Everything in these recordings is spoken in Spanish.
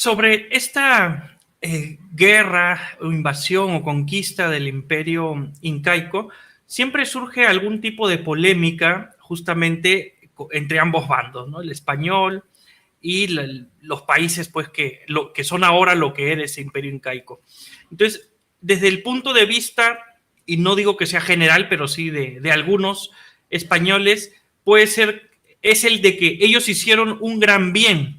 Sobre esta guerra o invasión o conquista del imperio incaico, siempre surge algún tipo de polémica justamente entre ambos bandos, ¿no? El español y los países pues, que son ahora lo que era ese imperio incaico. Entonces, desde el punto de vista, y no digo que sea general, pero sí de algunos españoles, puede ser, es el de que ellos hicieron un gran bien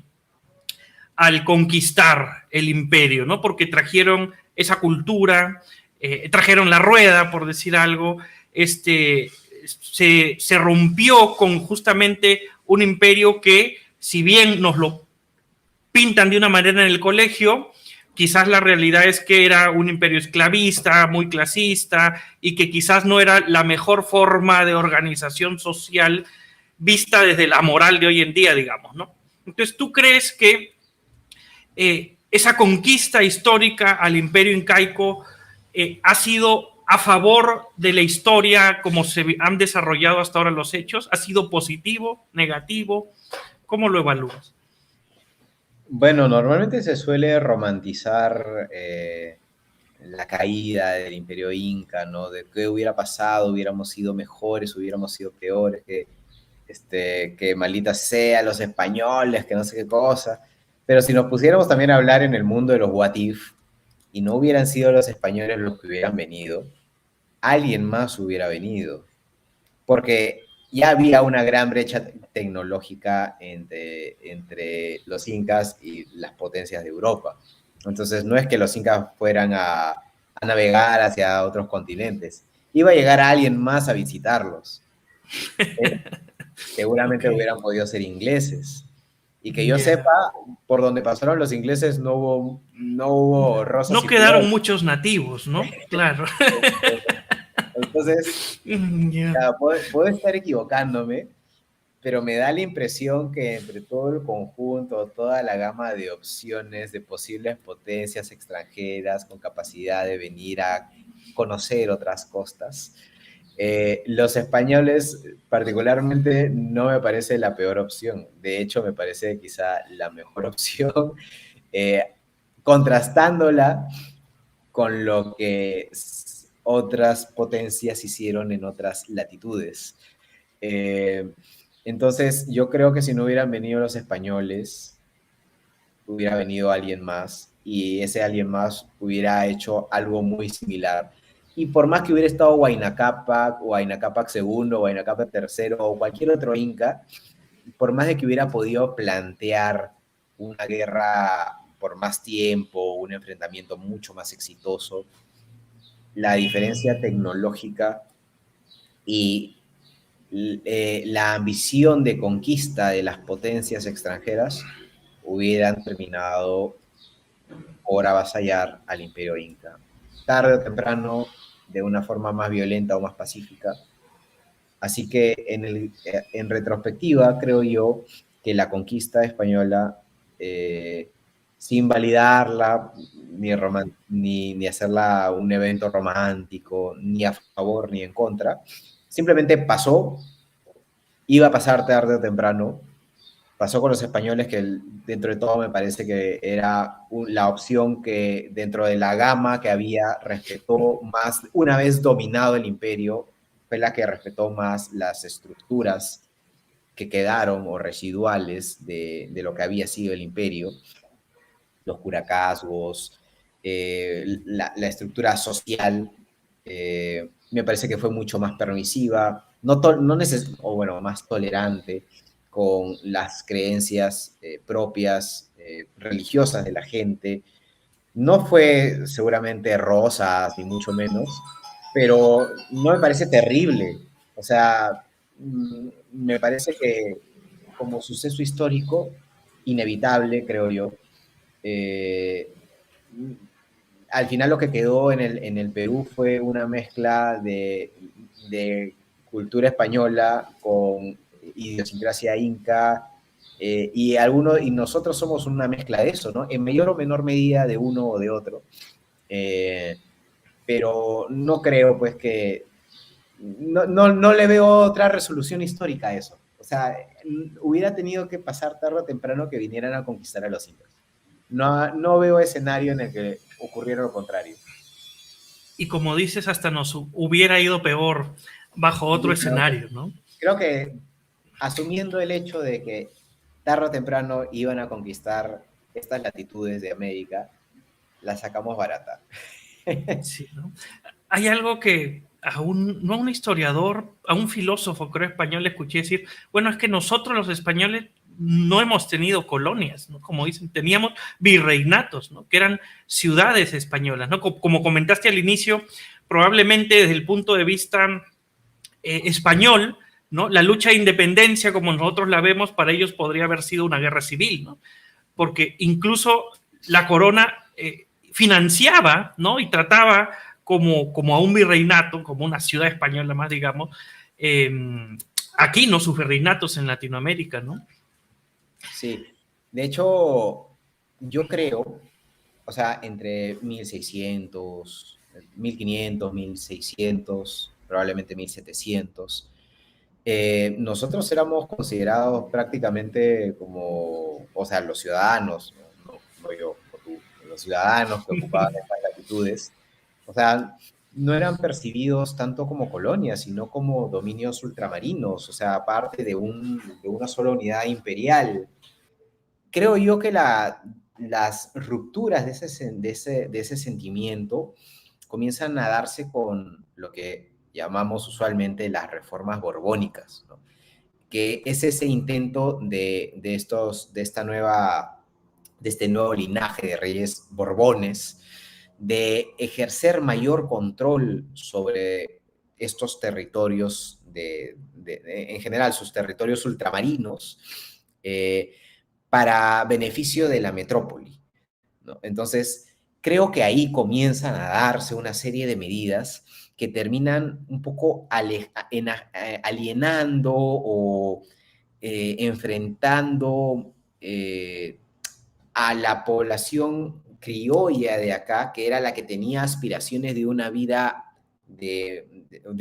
al conquistar el imperio, ¿no? Porque trajeron esa cultura, trajeron la rueda, por decir algo, se rompió con justamente un imperio que, si bien nos lo pintan de una manera en el colegio, quizás la realidad es que era un imperio esclavista, muy clasista, y que quizás no era la mejor forma de organización social vista desde la moral de hoy en día, digamos, ¿no? Entonces, ¿tú crees que esa conquista histórica al imperio incaico ha sido a favor de la historia como se han desarrollado hasta ahora los hechos? ¿Ha sido positivo, negativo? ¿Cómo lo evalúas? Bueno, normalmente se suele romantizar la caída del Imperio Inca, ¿no? De qué hubiera pasado, hubiéramos sido mejores, hubiéramos sido peores, que maldita sea los españoles, que no sé qué cosa. Pero si nos pusiéramos también a hablar en el mundo de los what if, y no hubieran sido los españoles los que hubieran venido, alguien más hubiera venido. Porque ya había una gran brecha tecnológica entre los incas y las potencias de Europa. Entonces, no es que los incas fueran a navegar hacia otros continentes. Iba a llegar alguien más a visitarlos. Seguramente Okay. hubieran podido ser ingleses. Y que yo Yeah. sepa, por donde pasaron los ingleses no hubo rosas No y quedaron flores. muchos nativos, ¿no? Claro. Entonces, Yeah. claro, puedo estar equivocándome, pero me da la impresión que entre todo el conjunto, toda la gama de opciones de posibles potencias extranjeras con capacidad de venir a conocer otras costas, los españoles particularmente no me parece la peor opción. De hecho, me parece quizá la mejor opción, eh, contrastándola con lo que otras potencias hicieron en otras latitudes. Eh, entonces, yo creo que si no hubieran venido los españoles, hubiera venido alguien más y ese alguien más hubiera hecho algo muy similar. Y por más que hubiera estado Huayna Cápac, o Huayna Cápac segundo, o Huayna Cápac tercero, o cualquier otro inca, por más de que hubiera podido plantear una guerra por más tiempo, un enfrentamiento mucho más exitoso, la diferencia tecnológica y la ambición de conquista de las potencias extranjeras hubieran terminado por avasallar al imperio inca. Tarde o temprano, de una forma más violenta o más pacífica. Así que en retrospectiva, creo yo que la conquista española, sin validarla, ni hacerla un evento romántico, ni a favor ni en contra, simplemente pasó, iba a pasar tarde o temprano. Pasó con los españoles, que dentro de todo me parece que era la opción que dentro de la gama que había respetó más, una vez dominado el imperio, fue la que respetó más las estructuras que quedaron o residuales de lo que había sido el imperio, los curacazgos, la estructura social, me parece que fue mucho más permisiva, no o bueno, más tolerante con las creencias propias, religiosas de la gente. No fue seguramente rosas, ni mucho menos, pero no me parece terrible. O sea, me parece que como suceso histórico, inevitable, creo yo, eh, al final lo que quedó en el Perú fue una mezcla de cultura española con idiosincrasia inca, y nosotros somos una mezcla de eso, ¿no? En mayor o menor medida de uno o de otro. Eh, pero no creo, pues, que no le veo otra resolución histórica a eso. O sea, hubiera tenido que pasar tarde o temprano que vinieran a conquistar a los incas. no veo escenario en el que ocurriera lo contrario. Y como dices, hasta nos hubiera ido peor bajo otro escenario, ¿no? Creo que asumiendo el hecho de que tarde o temprano iban a conquistar estas latitudes de América, la sacamos barata. Sí, ¿no? Hay algo que no a un historiador, a un filósofo, creo español, le escuché decir, bueno, es que nosotros los españoles no hemos tenido colonias, ¿no? Como dicen, teníamos virreinatos, ¿no? Que eran ciudades españolas, ¿no? Como comentaste al inicio, probablemente desde el punto de vista español, ¿no? La lucha de independencia, como nosotros la vemos, para ellos podría haber sido una guerra civil, ¿no? Porque incluso la corona financiaba, ¿no? Y trataba como a un virreinato, como una ciudad española más, digamos, aquí, ¿no? Sus virreinatos en Latinoamérica, ¿no? Sí, de hecho, yo creo, o sea, entre 1600, 1500, 1600, probablemente 1700, nosotros éramos considerados prácticamente como, o sea, los ciudadanos, no yo, o tú, los ciudadanos que ocupaban estas latitudes, o sea, no eran percibidos tanto como colonias, sino como dominios ultramarinos, o sea, parte de una sola unidad imperial. Creo yo que las rupturas de ese sentimiento comienzan a darse con lo que llamamos usualmente las reformas borbónicas, ¿no? Que es ese intento de este nuevo linaje de reyes borbones, de ejercer mayor control sobre estos territorios, en general sus territorios ultramarinos, para beneficio de la metrópoli, ¿no? Entonces, creo que ahí comienzan a darse una serie de medidas que terminan un poco alienando o enfrentando a la población criolla de acá, que era la que tenía aspiraciones de una vida, de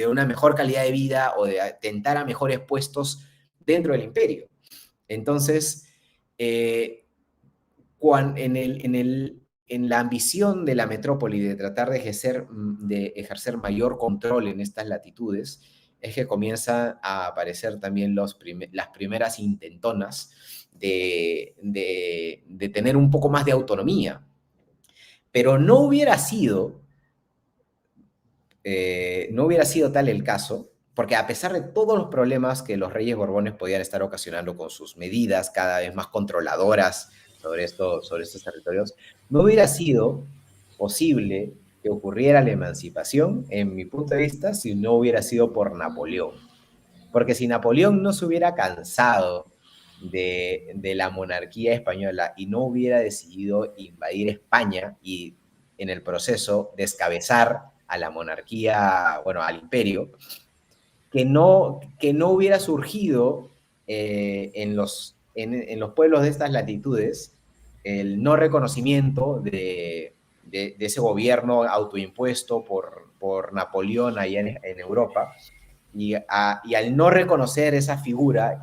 una mejor calidad de vida o de atentar a mejores puestos dentro del imperio. Entonces, en la ambición de la metrópoli de tratar de ejercer mayor control en estas latitudes, es que comienzan a aparecer también las primeras intentonas de tener un poco más de autonomía. Pero no hubiera sido tal el caso, porque a pesar de todos los problemas que los reyes borbones podían estar ocasionando con sus medidas cada vez más controladoras sobre estos territorios, no hubiera sido posible que ocurriera la emancipación, en mi punto de vista, si no hubiera sido por Napoleón. Porque si Napoleón no se hubiera cansado de la monarquía española y no hubiera decidido invadir España y en el proceso descabezar a la monarquía, bueno, al imperio, que no hubiera surgido en los pueblos de estas latitudes el no reconocimiento de ese gobierno autoimpuesto por Napoleón allá en Europa, y al no reconocer esa figura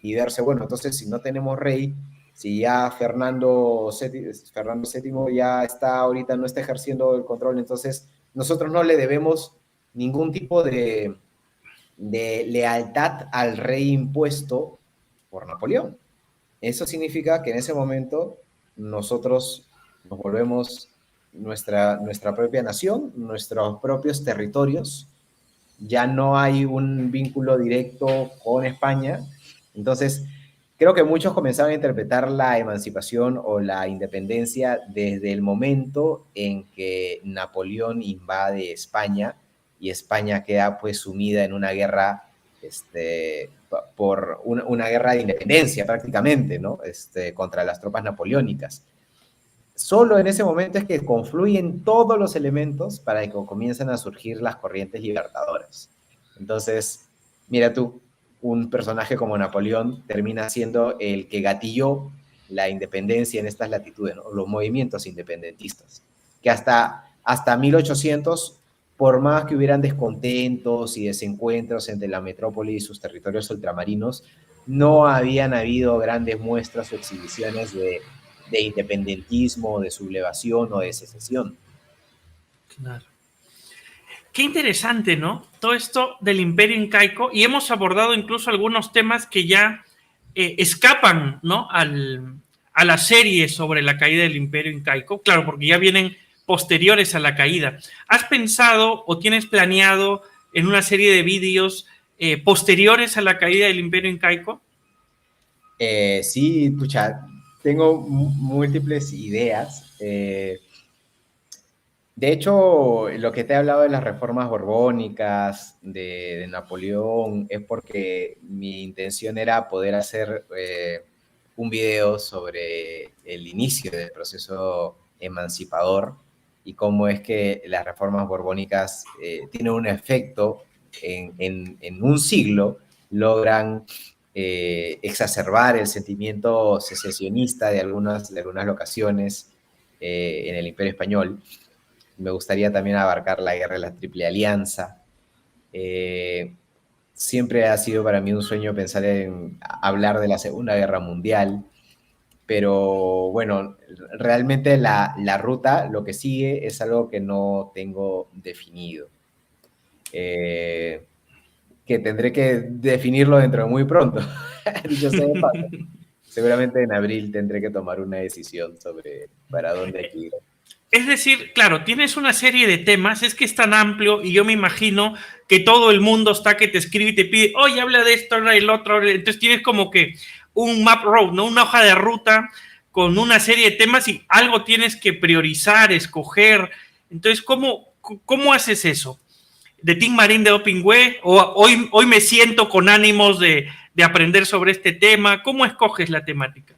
y verse, bueno, entonces si no tenemos rey, si ya Fernando VII ya está ahorita, no está ejerciendo el control, entonces nosotros no le debemos ningún tipo de lealtad al rey impuesto por Napoleón. Eso significa que en ese momento nosotros nos volvemos nuestra propia nación, nuestros propios territorios, ya no hay un vínculo directo con España. Entonces, creo que muchos comenzaron a interpretar la emancipación o la independencia desde el momento en que Napoleón invade España y España queda pues sumida en una guerra, por una guerra de independencia prácticamente, ¿no? Contra las tropas napoleónicas. Solo en ese momento es que confluyen todos los elementos para que comiencen a surgir las corrientes libertadoras. Entonces, mira tú, un personaje como Napoleón termina siendo el que gatilló la independencia en estas latitudes, ¿no? Los movimientos independentistas, que hasta 1800, por más que hubieran descontentos y desencuentros entre la metrópoli y sus territorios ultramarinos, no habían habido grandes muestras o exhibiciones de independentismo, de sublevación o de secesión. Claro. Qué interesante, ¿no? Todo esto del imperio incaico, y hemos abordado incluso algunos temas que ya escapan, ¿no? A la serie sobre la caída del imperio incaico, claro, porque ya vienen posteriores a la caída. ¿Has pensado o tienes planeado en una serie de vídeos posteriores a la caída del imperio incaico? Sí, pucha, tengo múltiples ideas. De hecho, lo que te he hablado de las reformas borbónicas, de Napoleón, es porque mi intención era poder hacer un video sobre el inicio del proceso emancipador y cómo es que las reformas borbónicas tienen un efecto en un siglo, logran exacerbar el sentimiento secesionista de algunas locaciones en el Imperio Español. Me gustaría también abarcar la guerra de la Triple Alianza. Siempre ha sido para mí un sueño pensar en hablar de la Segunda Guerra Mundial, pero bueno, realmente la ruta, lo que sigue, es algo que no tengo definido. Que tendré que definirlo dentro de muy pronto. Dicho sea de paso. Seguramente en abril tendré que tomar una decisión sobre para dónde hay que ir. Es decir, claro, tienes una serie de temas, es que es tan amplio y yo me imagino que todo el mundo está que te escribe y te pide, oye, habla de esto, habla del otro, entonces tienes como que un map road, ¿no? Una hoja de ruta con una serie de temas y algo tienes que priorizar, escoger. Entonces, ¿cómo haces eso? ¿De Tim Marín de Opingüe? ¿O hoy me siento con ánimos de aprender sobre este tema? ¿Cómo escoges la temática?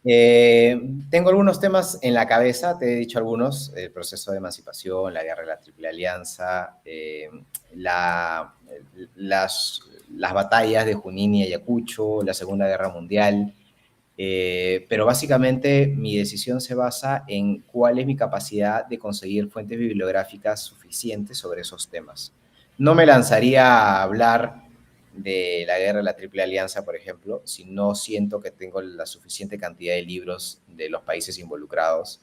Tengo algunos temas en la cabeza, te he dicho algunos, el proceso de emancipación, la guerra de la Triple Alianza, la, las batallas de Junín y Ayacucho, la Segunda Guerra Mundial, pero básicamente mi decisión se basa en cuál es mi capacidad de conseguir fuentes bibliográficas suficientes sobre esos temas. No me lanzaría a hablar de la guerra de la Triple Alianza, por ejemplo, si no siento que tengo la suficiente cantidad de libros de los países involucrados,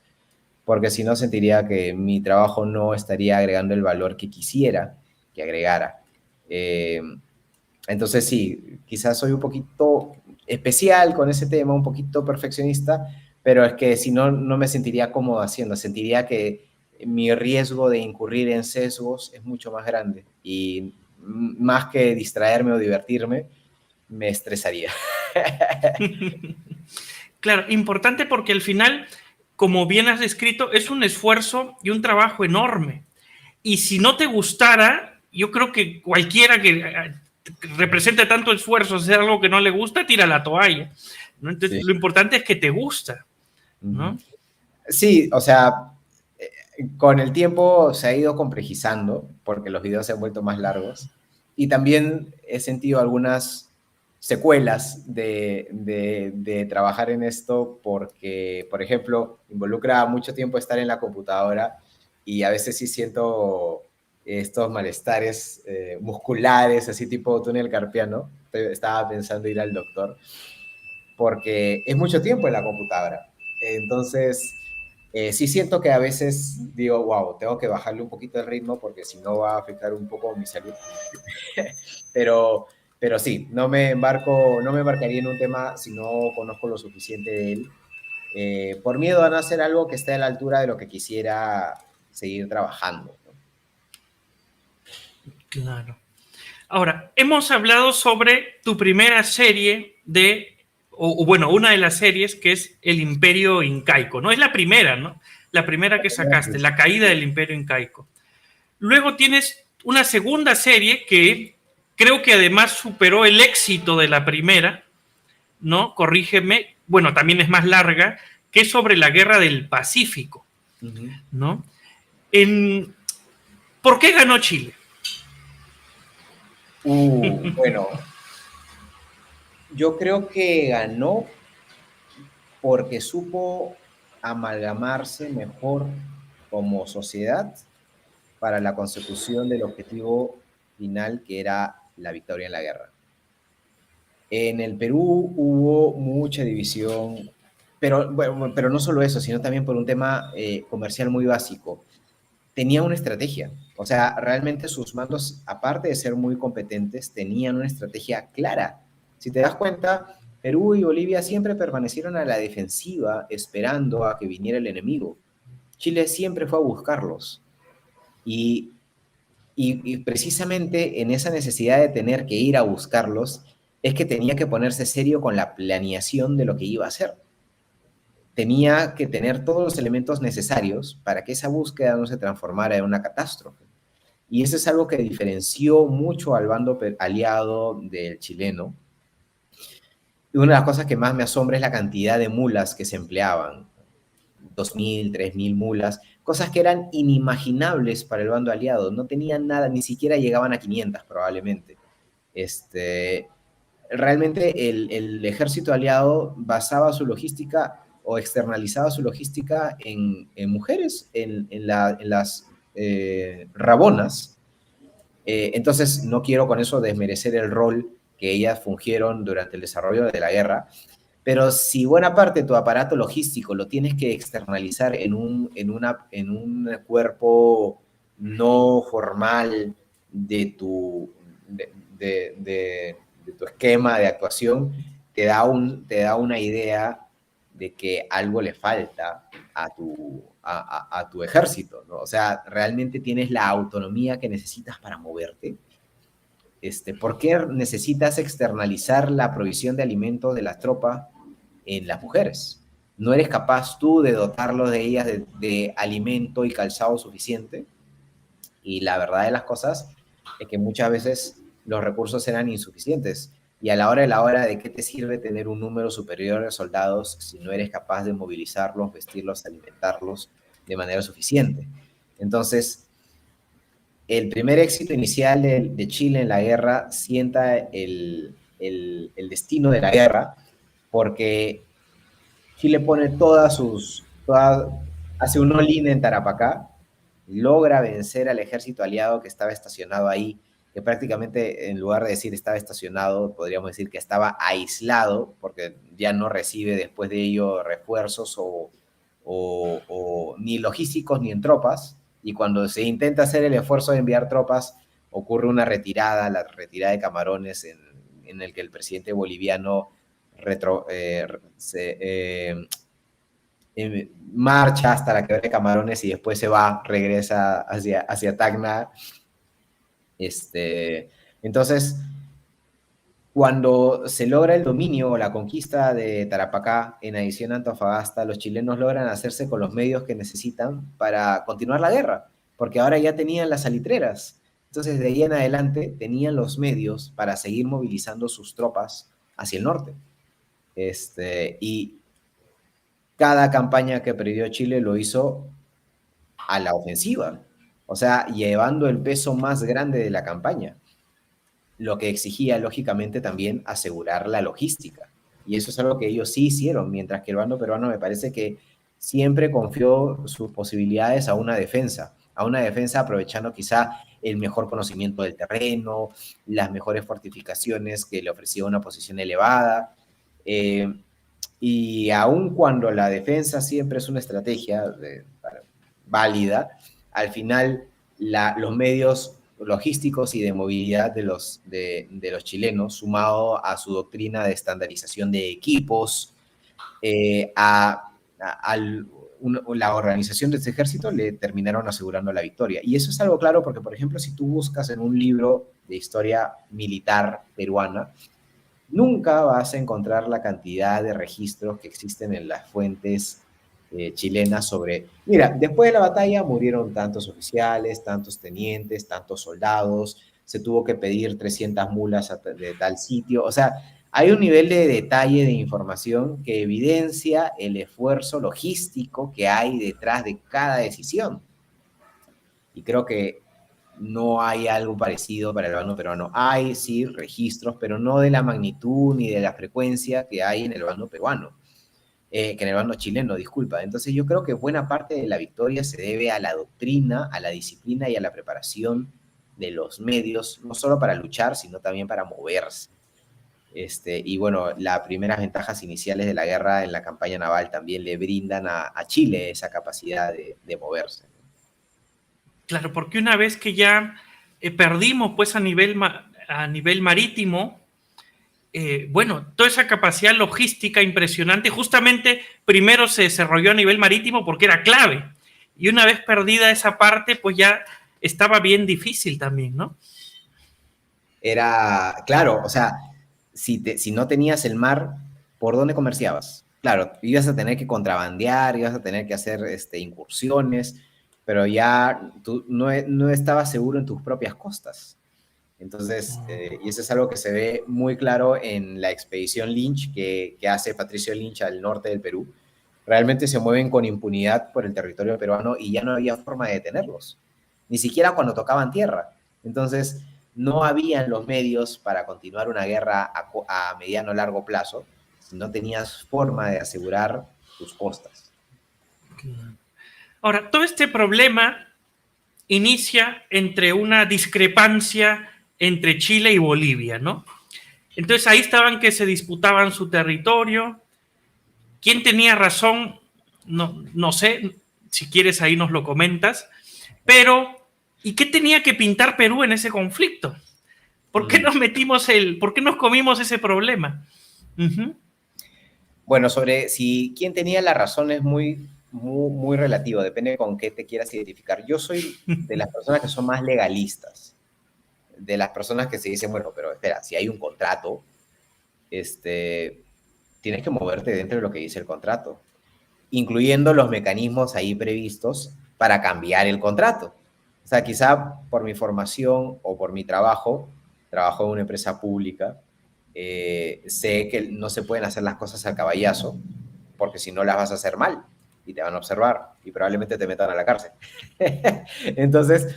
porque si no sentiría que mi trabajo no estaría agregando el valor que quisiera que agregara. Eh, entonces sí, quizás soy un poquito especial con ese tema, un poquito perfeccionista, pero es que si no, no me sentiría cómodo haciendo, sentiría que mi riesgo de incurrir en sesgos es mucho más grande y más que distraerme o divertirme, me estresaría. Claro, importante porque al final, como bien has descrito, es un esfuerzo y un trabajo enorme. Y si no te gustara, yo creo que cualquiera que represente tanto esfuerzo hacer algo que no le gusta, tira la toalla, ¿no? Entonces, Sí. lo importante es que te gusta, ¿no? Sí, o sea, con el tiempo se ha ido complejizando porque los videos se han vuelto más largos y también he sentido algunas secuelas de trabajar en esto porque, por ejemplo, involucra mucho tiempo estar en la computadora y a veces sí siento estos malestares musculares, así tipo túnel carpiano. Estaba pensando ir al doctor porque es mucho tiempo en la computadora. Entonces, sí siento que a veces digo, wow, tengo que bajarle un poquito el ritmo porque si no va a afectar un poco mi salud. pero, pero sí, no me embarcaría en un tema si no conozco lo suficiente de él, por miedo a no hacer algo que esté a la altura de lo que quisiera seguir trabajando, ¿no? Claro. Ahora, hemos hablado sobre tu primera serie o bueno, una de las series que es El Imperio Incaico, ¿no? Es la primera, ¿no? La primera que sacaste, La caída del Imperio Incaico. Luego tienes una segunda serie que creo que además superó el éxito de la primera, ¿no? Corrígeme, bueno, también es más larga, que es sobre la Guerra del Pacífico, Uh -huh. ¿no? En, ¿Por qué ganó Chile? Bueno, yo creo que ganó porque supo amalgamarse mejor como sociedad para la consecución del objetivo final que era la victoria en la guerra. En el Perú hubo mucha división Pero, bueno, pero no solo eso, sino también por un tema comercial muy básico. Tenía una estrategia. O sea, realmente sus mandos, aparte de ser muy competentes, tenían una estrategia clara. Si te das cuenta, Perú y Bolivia siempre permanecieron a la defensiva esperando a que viniera el enemigo. Chile siempre fue a buscarlos. Y, y precisamente en esa necesidad de tener que ir a buscarlos, es que tenía que ponerse serio con la planeación de lo que iba a hacer. Tenía que tener todos los elementos necesarios para que esa búsqueda no se transformara en una catástrofe. Y eso es algo que diferenció mucho al bando aliado del chileno. Y una de las cosas que más me asombra es la cantidad de mulas que se empleaban. 2.000, 3.000 mulas, cosas que eran inimaginables para el bando aliado. No tenían nada, ni siquiera llegaban a 500 probablemente. Realmente el ejército aliado basaba su logística o externalizaba su logística en mujeres, en las rabonas. Entonces, no quiero con eso desmerecer el rol que ellas fungieron durante el desarrollo de la guerra, pero si buena parte de tu aparato logístico lo tienes que externalizar en un cuerpo no formal de tu, de tu esquema de actuación, te da una idea de que algo le falta a tu ejército, ¿no? O sea, realmente tienes la autonomía que necesitas para moverte. ¿Por qué necesitas externalizar la provisión de alimentos de las tropas en las mujeres? ¿No eres capaz tú de dotarlos de ellas de alimento y calzado suficiente? Y la verdad de las cosas es que muchas veces los recursos eran insuficientes. Y a la hora de la hora, ¿de qué te sirve tener un número superior de soldados si no eres capaz de movilizarlos, vestirlos, alimentarlos de manera suficiente? Entonces, el primer éxito inicial de Chile en la guerra sienta el destino de la guerra, porque Chile pone hace un all-in en Tarapacá, logra vencer al ejército aliado que estaba estacionado ahí, que prácticamente en lugar de decir estaba estacionado, podríamos decir que estaba aislado, porque ya no recibe después de ello refuerzos o ni logísticos ni en tropas, y cuando se intenta hacer el esfuerzo de enviar tropas, ocurre una retirada, la retirada de Camarones, en el que el presidente boliviano marcha hasta la quebrada de Camarones y después se va, regresa hacia Tacna. Entonces, cuando se logra el dominio o la conquista de Tarapacá, en adición a Antofagasta, los chilenos logran hacerse con los medios que necesitan para continuar la guerra, porque ahora ya tenían las salitreras. Entonces, de ahí en adelante, tenían los medios para seguir movilizando sus tropas hacia el norte. Y cada campaña que perdió Chile lo hizo a la ofensiva, o sea, llevando el peso más grande de la campaña, lo que exigía lógicamente también asegurar la logística. Y eso es algo que ellos sí hicieron, mientras que el bando peruano me parece que siempre confió sus posibilidades a una defensa aprovechando quizá el mejor conocimiento del terreno, las mejores fortificaciones que le ofrecía una posición elevada. Y aun cuando la defensa siempre es una estrategia válida, al final los medios logísticos y de movilidad de los chilenos, sumado a su doctrina de estandarización de equipos, la organización de este ejército le terminaron asegurando la victoria. Y eso es algo claro porque, por ejemplo, si tú buscas en un libro de historia militar peruana, nunca vas a encontrar la cantidad de registros que existen en las fuentes chilenas sobre, mira, después de la batalla murieron tantos oficiales, tantos tenientes, tantos soldados, se tuvo que pedir 300 mulas de tal sitio, o sea, hay un nivel de detalle de información que evidencia el esfuerzo logístico que hay detrás de cada decisión. Y creo que no hay algo parecido para el bando peruano. Hay, sí, registros, pero no de la magnitud ni de la frecuencia que hay en el bando peruano, que en el bando chileno, disculpa. Entonces yo creo que buena parte de la victoria se debe a la doctrina, a la disciplina y a la preparación de los medios, no solo para luchar, sino también para moverse. Y bueno, las primeras ventajas iniciales de la guerra en la campaña naval también le brindan a Chile esa capacidad de moverse. Claro, porque una vez que ya perdimos pues a nivel marítimo, bueno, toda esa capacidad logística impresionante, justamente primero se desarrolló a nivel marítimo porque era clave. Y una vez perdida esa parte, pues ya estaba bien difícil también, ¿no? Era, claro, o sea, si no tenías el mar, ¿por dónde comerciabas? Claro, ibas a tener que contrabandear, ibas a tener que hacer incursiones, pero ya tú no estabas seguro en tus propias costas. Entonces, y eso es algo que se ve muy claro en la expedición Lynch que hace Patricio Lynch al norte del Perú. Realmente se mueven con impunidad por el territorio peruano y ya no había forma de detenerlos, ni siquiera cuando tocaban tierra. Entonces, no habían los medios para continuar una guerra a mediano o largo plazo si no tenías forma de asegurar tus costas. Ahora, todo este problema inicia entre una discrepancia entre Chile y Bolivia, ¿no? Entonces ahí estaban que se disputaban su territorio. ¿Quién tenía razón? No, no sé, si quieres ahí nos lo comentas. Pero, ¿y qué tenía que pintar Perú en ese conflicto? ¿Por qué por qué nos comimos ese problema? Bueno, sobre si quién tenía la razón es muy relativo, depende con qué te quieras identificar. Yo soy de las personas que son más legalistas, de las personas que se dicen, bueno, pero espera, si hay un contrato, tienes que moverte dentro de lo que dice el contrato, incluyendo los mecanismos ahí previstos para cambiar el contrato. O sea, quizá por mi formación o por mi trabajo en una empresa pública, sé que no se pueden hacer las cosas al caballazo, porque si no las vas a hacer mal y te van a observar y probablemente te metan a la cárcel. Entonces,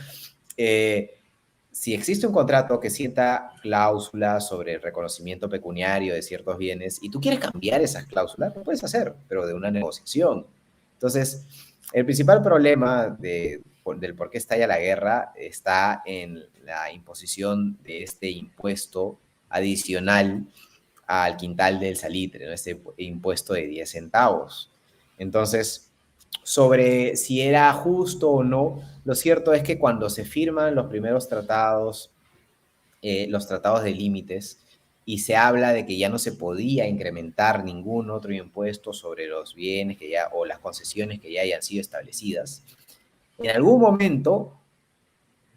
si existe un contrato que sienta cláusulas sobre el reconocimiento pecuniario de ciertos bienes y tú quieres cambiar esas cláusulas, lo puedes hacer, pero de una negociación. Entonces, el principal problema del por qué estalla la guerra está en la imposición de este impuesto adicional al quintal del salitre, ¿no? Este impuesto de 10 centavos. Entonces, sobre si era justo o no, lo cierto es que cuando se firman los primeros tratados, los tratados de límites, y se habla de que ya no se podía incrementar ningún otro impuesto sobre los bienes que ya, o las concesiones que ya hayan sido establecidas, en algún momento,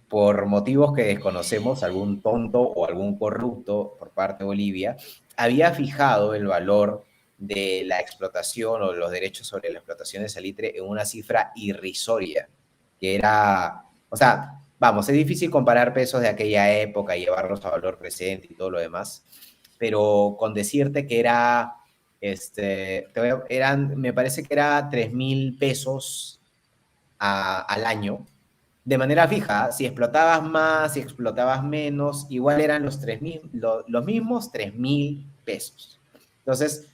por motivos que desconocemos, algún tonto o algún corrupto por parte de Bolivia había fijado el valor de la explotación o los derechos sobre la explotación de salitre en una cifra irrisoria, que era, o sea, vamos, es difícil comparar pesos de aquella época y llevarlos a valor presente y todo lo demás, pero con decirte que era, me parece que era 3.000 pesos al año, de manera fija. Si explotabas más, si explotabas menos, igual eran los mismos 3.000 pesos. Entonces,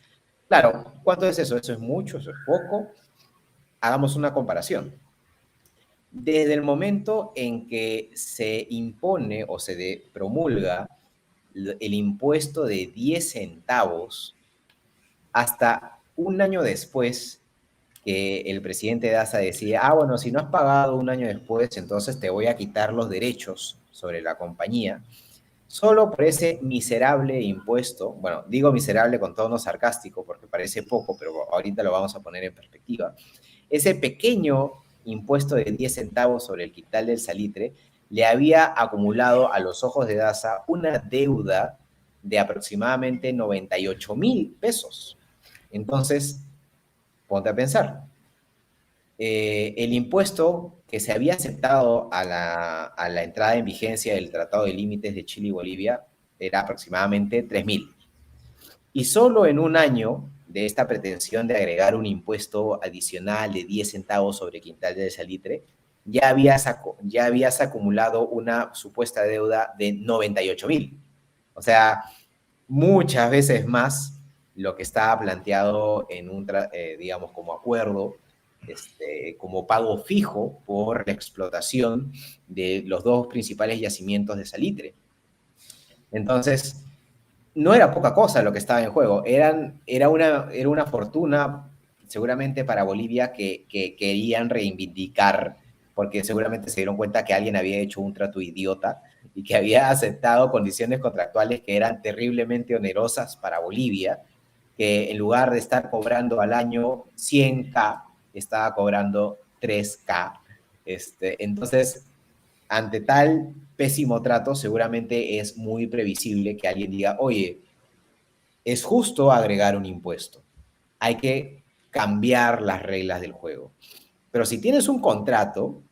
claro, ¿cuánto es eso? ¿Eso es mucho? ¿Eso es poco? Hagamos una comparación. Desde el momento en que se impone o se promulga el impuesto de 10 centavos hasta un año después que el presidente Daza decía, bueno, si no has pagado un año después, entonces te voy a quitar los derechos sobre la compañía, solo por ese miserable impuesto. Bueno, digo miserable con tono sarcástico porque parece poco, pero ahorita lo vamos a poner en perspectiva. Ese pequeño impuesto de 10 centavos sobre el quintal del salitre le había acumulado a los ojos de Daza una deuda de aproximadamente 98.000 pesos. Entonces, ponte a pensar, el impuesto que se había aceptado a la entrada en vigencia del Tratado de Límites de Chile y Bolivia era aproximadamente 3.000. Y solo en un año de esta pretensión de agregar un impuesto adicional de 10 centavos sobre quintal de salitre, ya habías acumulado una supuesta deuda de 98.000. O sea, muchas veces más lo que estaba planteado en digamos, como acuerdo, como pago fijo por la explotación de los dos principales yacimientos de salitre. Entonces, no era poca cosa lo que estaba en juego, era una fortuna seguramente para Bolivia que querían reivindicar, porque seguramente se dieron cuenta que alguien había hecho un trato idiota y que había aceptado condiciones contractuales que eran terriblemente onerosas para Bolivia, que en lugar de estar cobrando al año 100K, estaba cobrando 3K. Entonces, ante tal pésimo trato, seguramente es muy previsible que alguien diga, oye, es justo agregar un impuesto. Hay que cambiar las reglas del juego. Pero si tienes un contrato,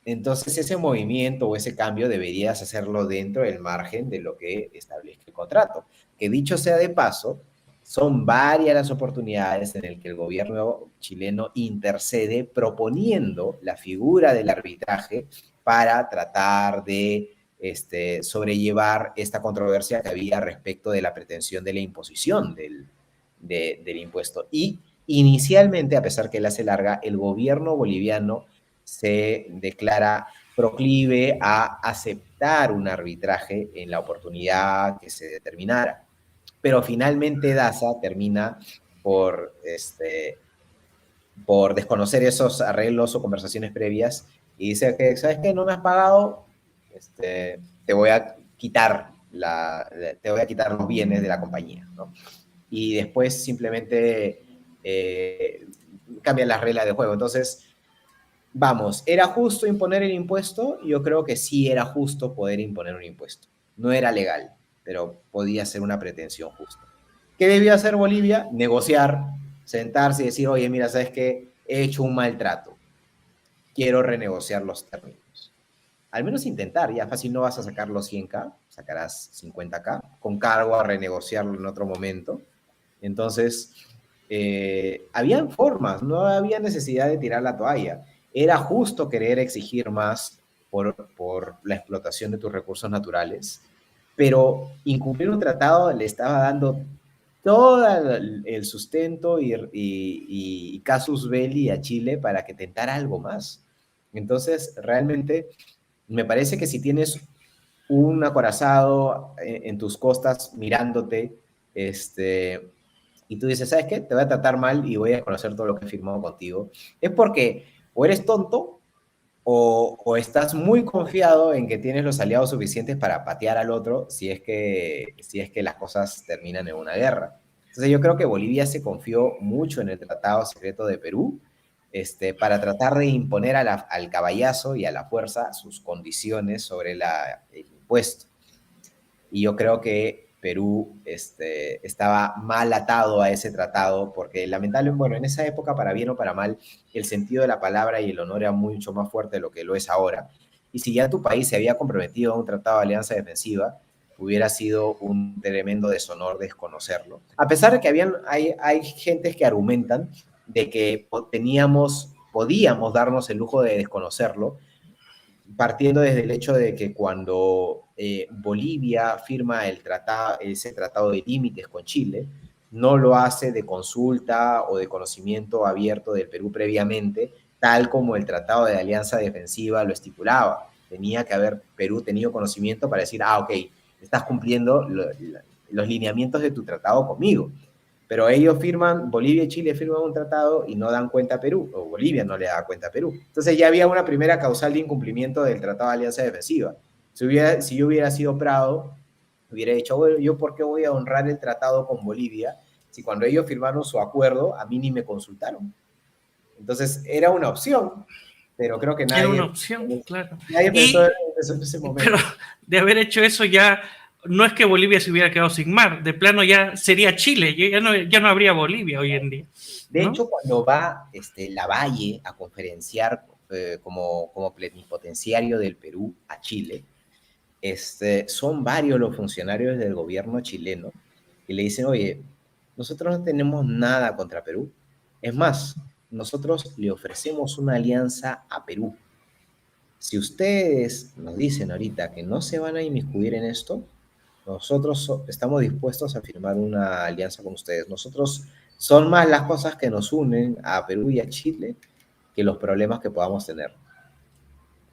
entonces ese movimiento o ese cambio deberías hacerlo dentro del margen de lo que establezca el contrato. Que dicho sea de paso, son varias las oportunidades en las que el gobierno chileno intercede proponiendo la figura del arbitraje para tratar de sobrellevar esta controversia que había respecto de la pretensión de la imposición del impuesto. Y inicialmente, a pesar que la hace larga, el gobierno boliviano se declara proclive a aceptar un arbitraje en la oportunidad que se determinara. Pero finalmente DASA termina por, por desconocer esos arreglos o conversaciones previas y dice que, ¿sabes qué? No me has pagado, te voy a quitar te voy a quitar los bienes de la compañía, ¿no? Y después simplemente cambian las reglas del juego. Entonces, vamos, ¿era justo imponer el impuesto? Yo creo que sí era justo poder imponer un impuesto. No era legal, pero podía ser una pretensión justa. ¿Qué debió hacer Bolivia? Negociar, sentarse y decir, oye, mira, ¿sabes qué? He hecho un maltrato. Quiero renegociar los términos. Al menos intentar, ya fácil no vas a sacar los 100K, sacarás 50K, con cargo a renegociarlo en otro momento. Entonces, habían formas, no había necesidad de tirar la toalla. Era justo querer exigir más por la explotación de tus recursos naturales, pero incumplir un tratado le estaba dando todo el sustento y casus belli a Chile para que tentara algo más. Entonces, realmente, me parece que si tienes un acorazado en tus costas mirándote, y tú dices, ¿sabes qué? Te voy a tratar mal y voy a conocer todo lo que he firmado contigo. Es porque o eres tonto o estás muy confiado en que tienes los aliados suficientes para patear al otro si es que las cosas terminan en una guerra. Entonces yo creo que Bolivia se confió mucho en el Tratado Secreto de Perú para tratar de imponer al caballazo y a la fuerza sus condiciones sobre el impuesto. Y yo creo que Perú estaba mal atado a ese tratado porque lamentablemente, bueno, en esa época, para bien o para mal, el sentido de la palabra y el honor era mucho más fuerte de lo que lo es ahora. Y si ya tu país se había comprometido a un tratado de alianza defensiva, hubiera sido un tremendo deshonor desconocerlo. A pesar de que hay gentes que argumentan de que podíamos darnos el lujo de desconocerlo, partiendo desde el hecho de que cuando Bolivia firma ese tratado de límites con Chile, no lo hace de consulta o de conocimiento abierto del Perú previamente, tal como el Tratado de Alianza Defensiva lo estipulaba. Tenía que haber Perú tenido conocimiento para decir, ok, estás cumpliendo los lineamientos de tu tratado conmigo. Pero ellos firman, Bolivia y Chile firman un tratado y no dan cuenta a Perú, o Bolivia no le da cuenta a Perú. Entonces ya había una primera causal de incumplimiento del Tratado de Alianza Defensiva. Si yo hubiera sido Prado, hubiera dicho, bueno, ¿yo por qué voy a honrar el tratado con Bolivia si cuando ellos firmaron su acuerdo a mí ni me consultaron? Entonces era una opción, pero creo que Era una opción, claro. nadie pensó en ese Pero momento. de haber hecho eso ya, no es que Bolivia se hubiera quedado sin mar, de plano ya sería Chile, ya no habría Bolivia hoy en día, De ¿no? hecho, cuando va Lavalle a conferenciar como plenipotenciario del Perú a Chile, son varios los funcionarios del gobierno chileno que le dicen, oye, nosotros no tenemos nada contra Perú. Es más, nosotros le ofrecemos una alianza a Perú. Si ustedes nos dicen ahorita que no se van a inmiscuir en esto, nosotros estamos dispuestos a firmar una alianza con ustedes. Nosotros son más las cosas que nos unen a Perú y a Chile que los problemas que podamos tener.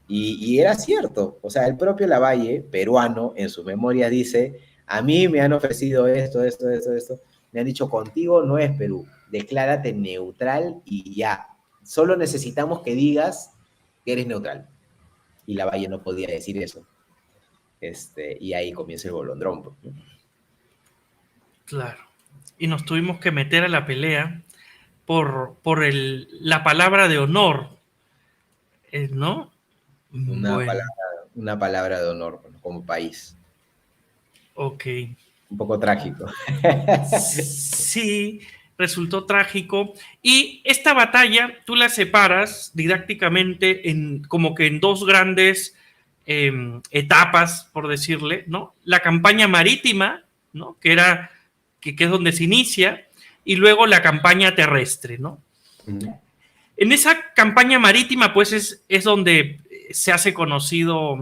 Y era cierto, o sea, el propio Lavalle, peruano, en su memoria dice, A mí me han ofrecido esto. Me han dicho, contigo no es Perú, declárate neutral y ya. Solo necesitamos que digas que eres neutral. Y Lavalle no podía decir eso. Y ahí comienza el bolondrón, pues, ¿no? Claro. Y nos tuvimos que meter a la pelea por la palabra de honor, ¿no? Una Bueno, palabra, una palabra de honor, bueno, como país. ok. Un poco trágico. Sí, resultó trágico. Y esta batalla tú la separas didácticamente en como que en dos grandes etapas, por decirle, ¿no? La campaña marítima, ¿no? Que es donde se inicia, y luego la campaña terrestre, ¿no? En esa campaña marítima, pues es donde se hace conocido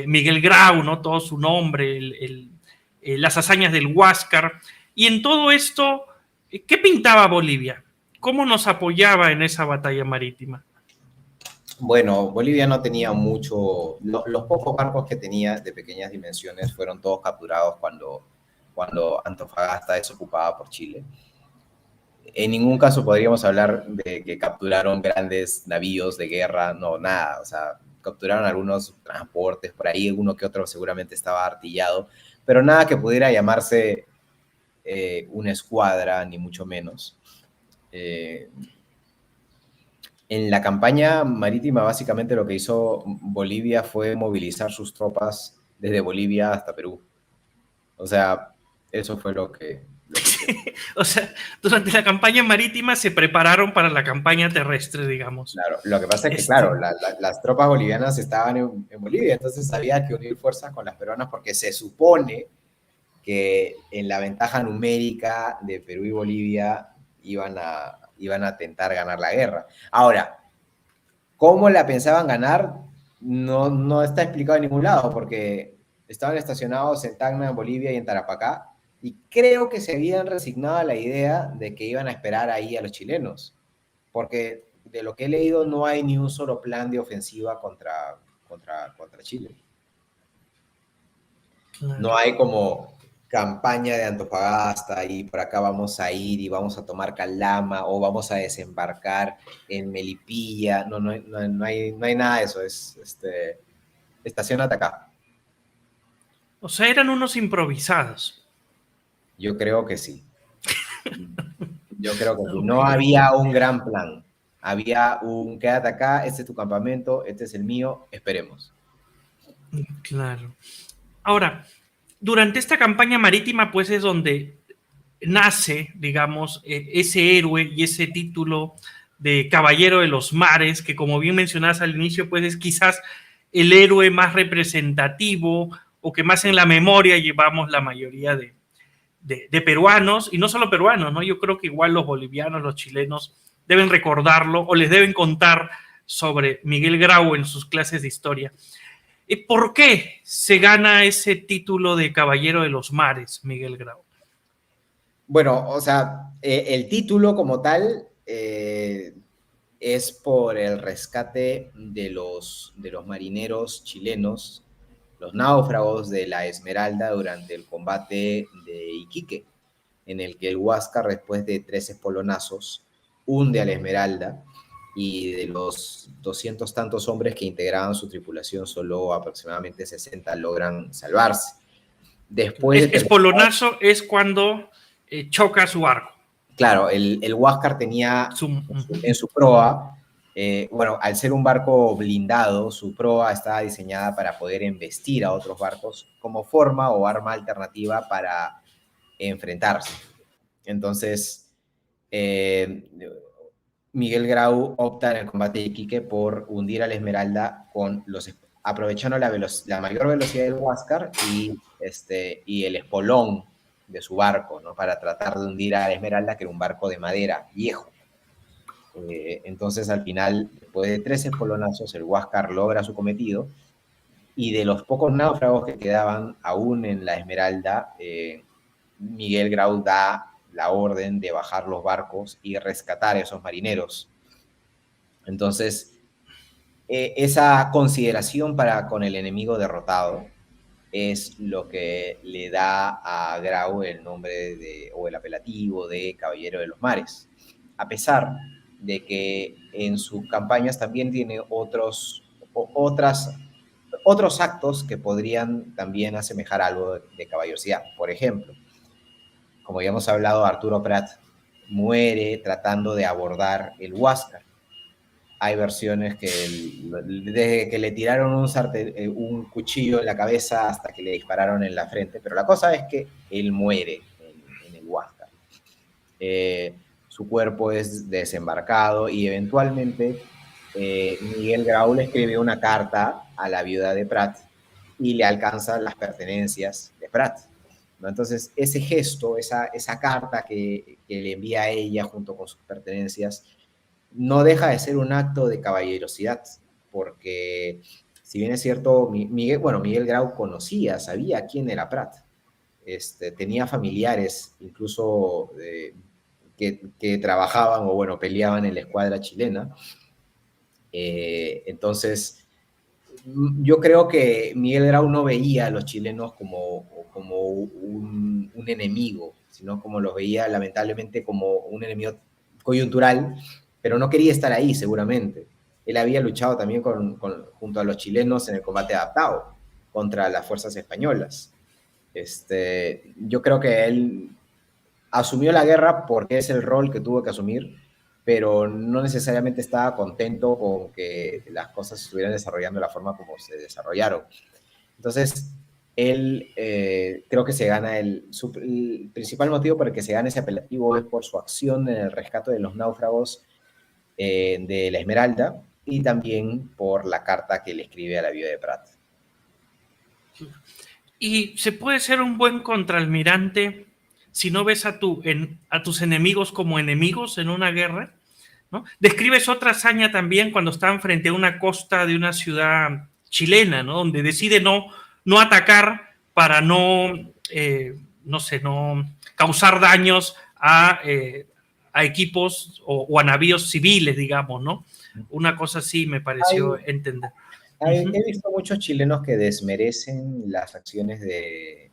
Miguel Grau, ¿no? Todo su nombre, las hazañas del Huáscar. Y en todo esto, ¿qué pintaba Bolivia? ¿Cómo nos apoyaba en esa batalla marítima? Bueno, Bolivia no tenía mucho, los pocos barcos que tenía de pequeñas dimensiones fueron todos capturados cuando Antofagasta es ocupada por Chile. En ningún caso podríamos hablar de que capturaron grandes navíos de guerra, no, nada, o sea, capturaron algunos transportes por ahí, uno que otro seguramente estaba artillado, pero nada que pudiera llamarse una escuadra, ni mucho menos. En la campaña marítima, básicamente lo que hizo Bolivia fue movilizar sus tropas desde Bolivia hasta Perú. O sea, eso fue lo que hicieron. O sea, durante la campaña marítima se prepararon para la campaña terrestre, digamos. Claro, lo que pasa es que, claro, las tropas bolivianas estaban en Bolivia, entonces había que unir fuerzas con las peruanas porque se supone que en la ventaja numérica de Perú y Bolivia iban a intentar ganar la guerra. Ahora, ¿cómo la pensaban ganar? No está explicado en ningún lado, porque estaban estacionados en Tacna, en Bolivia y en Tarapacá, y creo que se habían resignado a la idea de que iban a esperar ahí a los chilenos, porque de lo que he leído no hay ni un solo plan de ofensiva contra Chile. No Claro. hay como campaña de Antofagasta y por acá vamos a ir y vamos a tomar Calama o vamos a desembarcar en Melipilla. No hay nada de eso. Es estación acá. O sea, eran unos improvisados. Yo creo que sí. Yo creo que sí. Ok, No había un gran plan. Había quédate acá, este es tu campamento, este es el mío, esperemos. claro. Ahora, durante esta campaña marítima, pues es donde nace, digamos, ese héroe y ese título de Caballero de los Mares, que como bien mencionabas al inicio, pues es quizás el héroe más representativo o que más en la memoria llevamos la mayoría de peruanos, y no solo peruanos, ¿no? Yo creo que igual los bolivianos, los chilenos deben recordarlo o les deben contar sobre Miguel Grau en sus clases de historia. ¿Por qué se gana ese título de Caballero de los Mares, Miguel Grau? Bueno, o sea, el título como tal es por el rescate de los marineros chilenos, los náufragos de la Esmeralda durante el combate de Iquique, en el que el Huáscar, después de 13 polonazos, hunde a la Esmeralda y de los 200 tantos hombres que integraban su tripulación, solo aproximadamente 60 logran salvarse. Después de Espolonazo es cuando choca su barco. Claro, el Huáscar tenía en su proa, bueno, al ser un barco blindado, su proa estaba diseñada para poder embestir a otros barcos como forma o arma alternativa para enfrentarse. Entonces, Miguel Grau opta en el combate de Iquique por hundir a la Esmeralda aprovechando la mayor velocidad del Huáscar y el espolón de su barco, ¿no? Para tratar de hundir a la Esmeralda, que era un barco de madera viejo. Entonces, al final, después de 13 espolonazos, el Huáscar logra su cometido y de los pocos náufragos que quedaban aún en la Esmeralda, Miguel Grau da la orden de bajar los barcos y rescatar a esos marineros. Entonces, esa consideración para con el enemigo derrotado es lo que le da a Grau el nombre o el apelativo de Caballero de los Mares, a pesar de que en sus campañas también tiene otros actos que podrían también asemejar algo de caballerosidad. Por ejemplo, como ya hemos hablado, Arturo Prat muere tratando de abordar el Huáscar. Hay versiones que desde que le tiraron un cuchillo en la cabeza hasta que le dispararon en la frente, pero la cosa es que él muere en el Huáscar. Su cuerpo es desembarcado y eventualmente Miguel Grau le escribe una carta a la viuda de Prat y le alcanzan las pertenencias de Prat, ¿no? Entonces, ese gesto, esa carta que le envía a ella junto con sus pertenencias, no deja de ser un acto de caballerosidad, porque si bien es cierto, Miguel Grau sabía quién era Prat, tenía familiares incluso que trabajaban o bueno, peleaban en la escuadra chilena. Entonces, yo creo que Miguel Grau no veía a los chilenos como un enemigo, sino como los veía lamentablemente como un enemigo coyuntural, pero no quería estar ahí seguramente. Él había luchado también junto a los chilenos en el combate adaptado contra las fuerzas españolas. Yo creo que él asumió la guerra porque es el rol que tuvo que asumir, pero no necesariamente estaba contento con que las cosas se estuvieran desarrollando de la forma como se desarrollaron. Entonces, él creo que se gana el principal motivo por el que se gana ese apelativo es por su acción en el rescate de los náufragos de la Esmeralda y también por la carta que le escribe a la viuda de Prat. Y se puede ser un buen contraalmirante si no ves a tus enemigos como enemigos en una guerra, ¿no? Describes otra hazaña también cuando están frente a una costa de una ciudad chilena, ¿no? Donde decide no atacar para no causar daños a equipos o a navíos civiles, digamos, ¿no? Una cosa así me pareció entender. He visto muchos chilenos que desmerecen las acciones de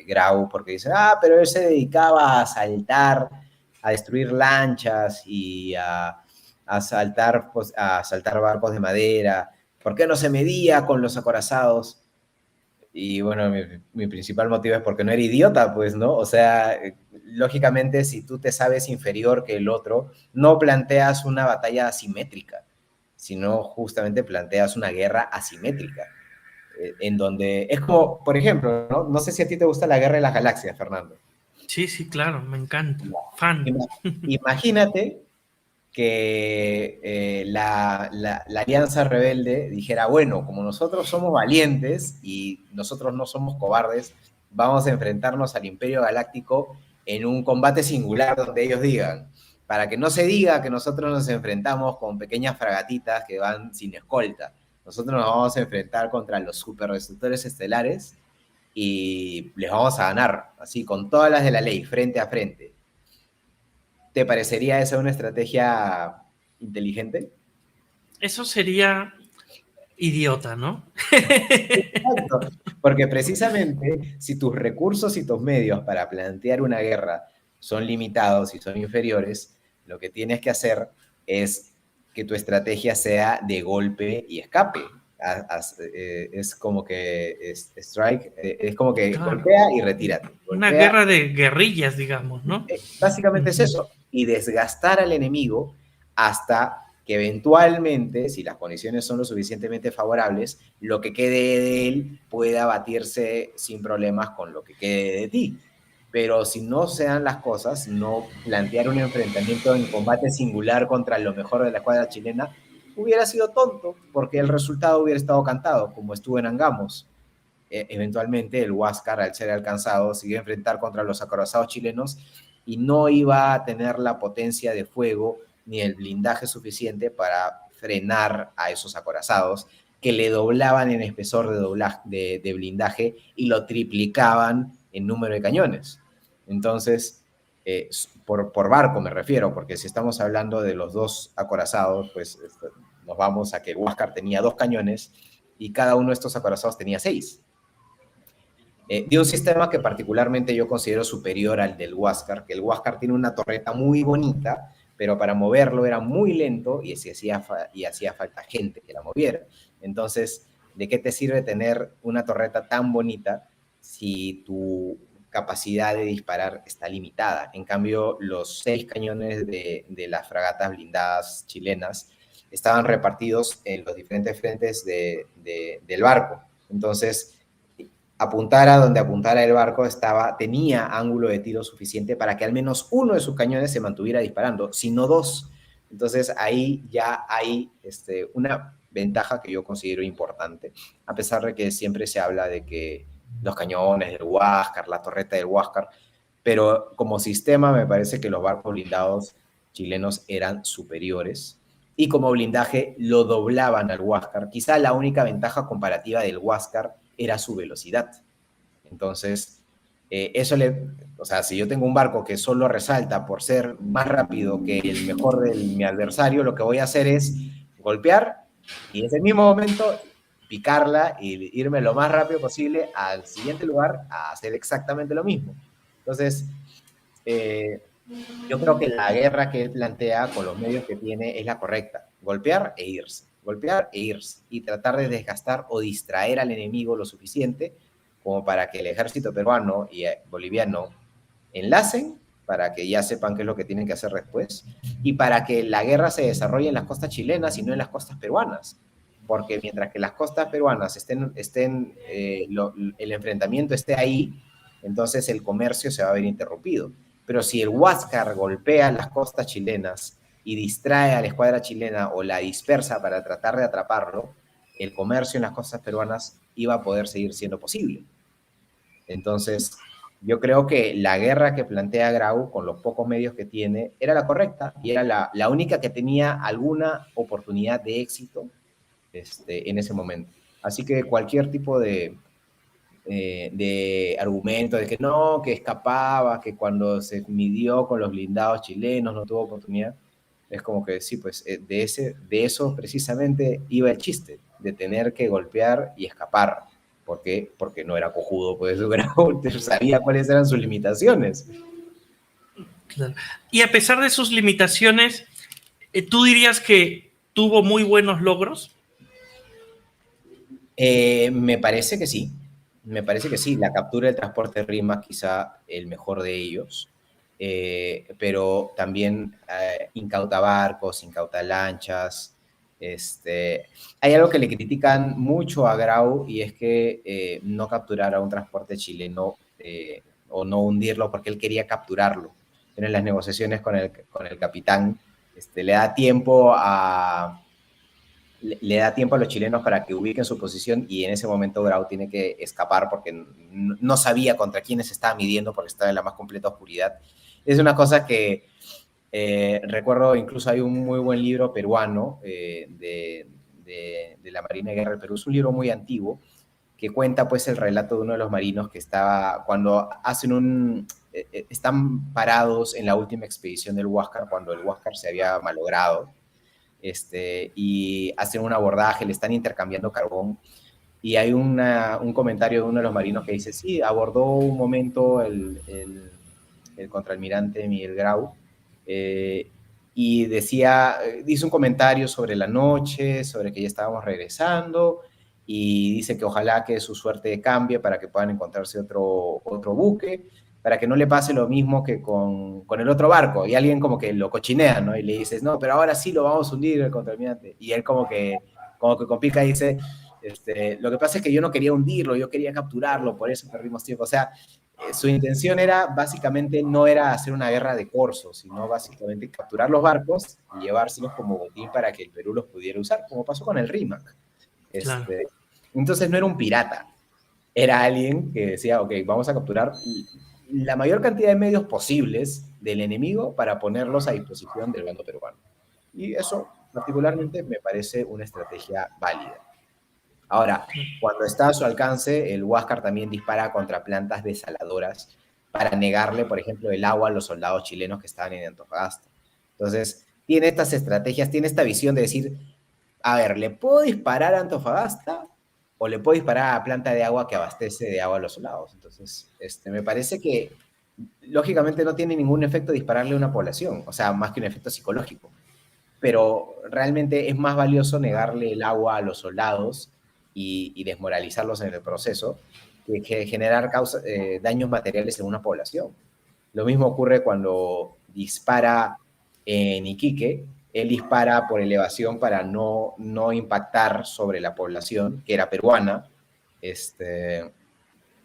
Grau porque dicen, pero él se dedicaba a saltar, a destruir lanchas y a saltar barcos de madera. ¿Por qué no se medía con los acorazados? Y bueno, mi principal motivo es porque no era idiota, pues, ¿no? O sea, lógicamente, si tú te sabes inferior que el otro, no planteas una batalla asimétrica, sino justamente planteas una guerra asimétrica, en donde es como, por ejemplo, ¿no? Sé si a ti te gusta la Guerra de las Galaxias, Fernando. Sí, claro, me encanta. Fan. Imagínate que la Alianza Rebelde dijera, bueno, como nosotros somos valientes y nosotros no somos cobardes, vamos a enfrentarnos al Imperio Galáctico en un combate singular donde ellos digan, para que no se diga que nosotros nos enfrentamos con pequeñas fragatitas que van sin escolta. Nosotros nos vamos a enfrentar contra los superdestructores estelares y les vamos a ganar, así, con todas las de la ley, frente a frente. ¿Te parecería esa una estrategia inteligente? Eso sería idiota, ¿no? Exacto, porque precisamente si tus recursos y tus medios para plantear una guerra son limitados y son inferiores, lo que tienes que hacer es que tu estrategia sea de golpe y escape. Es como que strike, es como que claro, golpea y retírate. Una guerra de guerrillas, digamos, ¿no? Básicamente es eso, y desgastar al enemigo hasta que eventualmente, si las condiciones son lo suficientemente favorables, lo que quede de él pueda batirse sin problemas con lo que quede de ti. Pero si no se dan las cosas, no plantear un enfrentamiento en combate singular contra lo mejor de la escuadra chilena hubiera sido tonto, porque el resultado hubiera estado cantado, como estuvo en Angamos. Eventualmente el Huáscar, al ser alcanzado, se iba a enfrentar contra los acorazados chilenos y no iba a tener la potencia de fuego ni el blindaje suficiente para frenar a esos acorazados que le doblaban en espesor de blindaje y lo triplicaban en número de cañones. Entonces, por barco me refiero, porque si estamos hablando de los dos acorazados, pues nos vamos a que Huáscar tenía 2 cañones y cada uno de estos acorazados tenía 6. de un sistema que particularmente yo considero superior al del Huáscar, que el Huáscar tiene una torreta muy bonita, pero para moverlo era muy lento y, y hacía falta gente que la moviera. Entonces, ¿de qué te sirve tener una torreta tan bonita si tu capacidad de disparar está limitada? En cambio, los 6 cañones de las fragatas blindadas chilenas estaban repartidos en los diferentes frentes del barco. Entonces, apuntara donde apuntara el barco, tenía ángulo de tiro suficiente para que al menos uno de sus cañones se mantuviera disparando, sino dos. Entonces ahí ya hay una ventaja que yo considero importante, a pesar de que siempre se habla de que los cañones del Huáscar, la torreta del Huáscar, pero como sistema me parece que los barcos blindados chilenos eran superiores y como blindaje lo doblaban al Huáscar. Quizá la única ventaja comparativa del Huáscar era su velocidad. Entonces, o sea, si yo tengo un barco que solo resalta por ser más rápido que el mejor de mi adversario, lo que voy a hacer es golpear y en ese mismo momento picarla y irme lo más rápido posible al siguiente lugar a hacer exactamente lo mismo. Entonces, yo creo que la guerra que él plantea con los medios que tiene es la correcta. Golpear e irse, y tratar de desgastar o distraer al enemigo lo suficiente como para que el ejército peruano y boliviano enlacen, para que ya sepan qué es lo que tienen que hacer después, y para que la guerra se desarrolle en las costas chilenas y no en las costas peruanas. Porque mientras que las costas peruanas el enfrentamiento esté ahí, entonces el comercio se va a ver interrumpido. Pero si el Huáscar golpea las costas chilenas y distrae a la escuadra chilena o la dispersa para tratar de atraparlo, el comercio en las costas peruanas iba a poder seguir siendo posible. Entonces, yo creo que la guerra que plantea Grau, con los pocos medios que tiene, era la correcta y era la única que tenía alguna oportunidad de éxito en ese momento. Así que cualquier tipo de argumento de que no, que escapaba, que cuando se midió con los blindados chilenos no tuvo oportunidad, es como que sí, pues de eso precisamente iba el chiste, de tener que golpear y escapar. ¿Por qué? Porque no era cojudo, pues sabía cuáles eran sus limitaciones. Claro. Y a pesar de sus limitaciones, ¿tú dirías que tuvo muy buenos logros? Me parece que sí. Me parece que sí. La captura del transporte de rimas quizá el mejor de ellos. Pero también incauta barcos, incauta lanchas. Hay algo que le critican mucho a Grau y es que no capturara un transporte chileno o no hundirlo porque él quería capturarlo. Pero en las negociaciones con el capitán le da tiempo le da tiempo a los chilenos para que ubiquen su posición y en ese momento Grau tiene que escapar porque no sabía contra quiénes estaba midiendo porque estaba en la más completa oscuridad. Es una cosa que recuerdo, incluso hay un muy buen libro peruano de la Marina de Guerra del Perú, es un libro muy antiguo que cuenta pues el relato de uno de los marinos que estaba, cuando están parados en la última expedición del Huáscar, cuando el Huáscar se había malogrado, y hacen un abordaje, le están intercambiando carbón, y hay un comentario de uno de los marinos que dice, sí, abordó un momento el contraalmirante Miguel Grau, y dice un comentario sobre la noche, sobre que ya estábamos regresando, y dice que ojalá que su suerte cambie para que puedan encontrarse otro buque, para que no le pase lo mismo que con el otro barco. Y alguien como que lo cochinea, ¿no? Y le dices, no, pero ahora sí lo vamos a hundir el contraalmirante. Y él como que con pica dice, lo que pasa es que yo no quería hundirlo, yo quería capturarlo, por eso perdimos tiempo. O sea, su intención era básicamente no era hacer una guerra de corso, sino básicamente capturar los barcos y llevárselos como botín para que el Perú los pudiera usar, como pasó con el Rímac. Claro. Entonces no era un pirata, era alguien que decía, ok, vamos a capturar la mayor cantidad de medios posibles del enemigo para ponerlos a disposición del bando peruano. Y eso particularmente me parece una estrategia válida. Ahora, cuando está a su alcance, el Huáscar también dispara contra plantas desaladoras para negarle, por ejemplo, el agua a los soldados chilenos que estaban en Antofagasta. Entonces, tiene estas estrategias, tiene esta visión de decir, a ver, ¿le puedo disparar a Antofagasta o le puedo disparar a la planta de agua que abastece de agua a los soldados. Entonces, me parece que lógicamente no tiene ningún efecto dispararle a una población, o sea, más que un efecto psicológico, pero realmente es más valioso negarle el agua a los soldados y desmoralizarlos en el proceso que generar daños materiales en una población. Lo mismo ocurre cuando dispara en Iquique. Él dispara por elevación para no impactar sobre la población, que era peruana.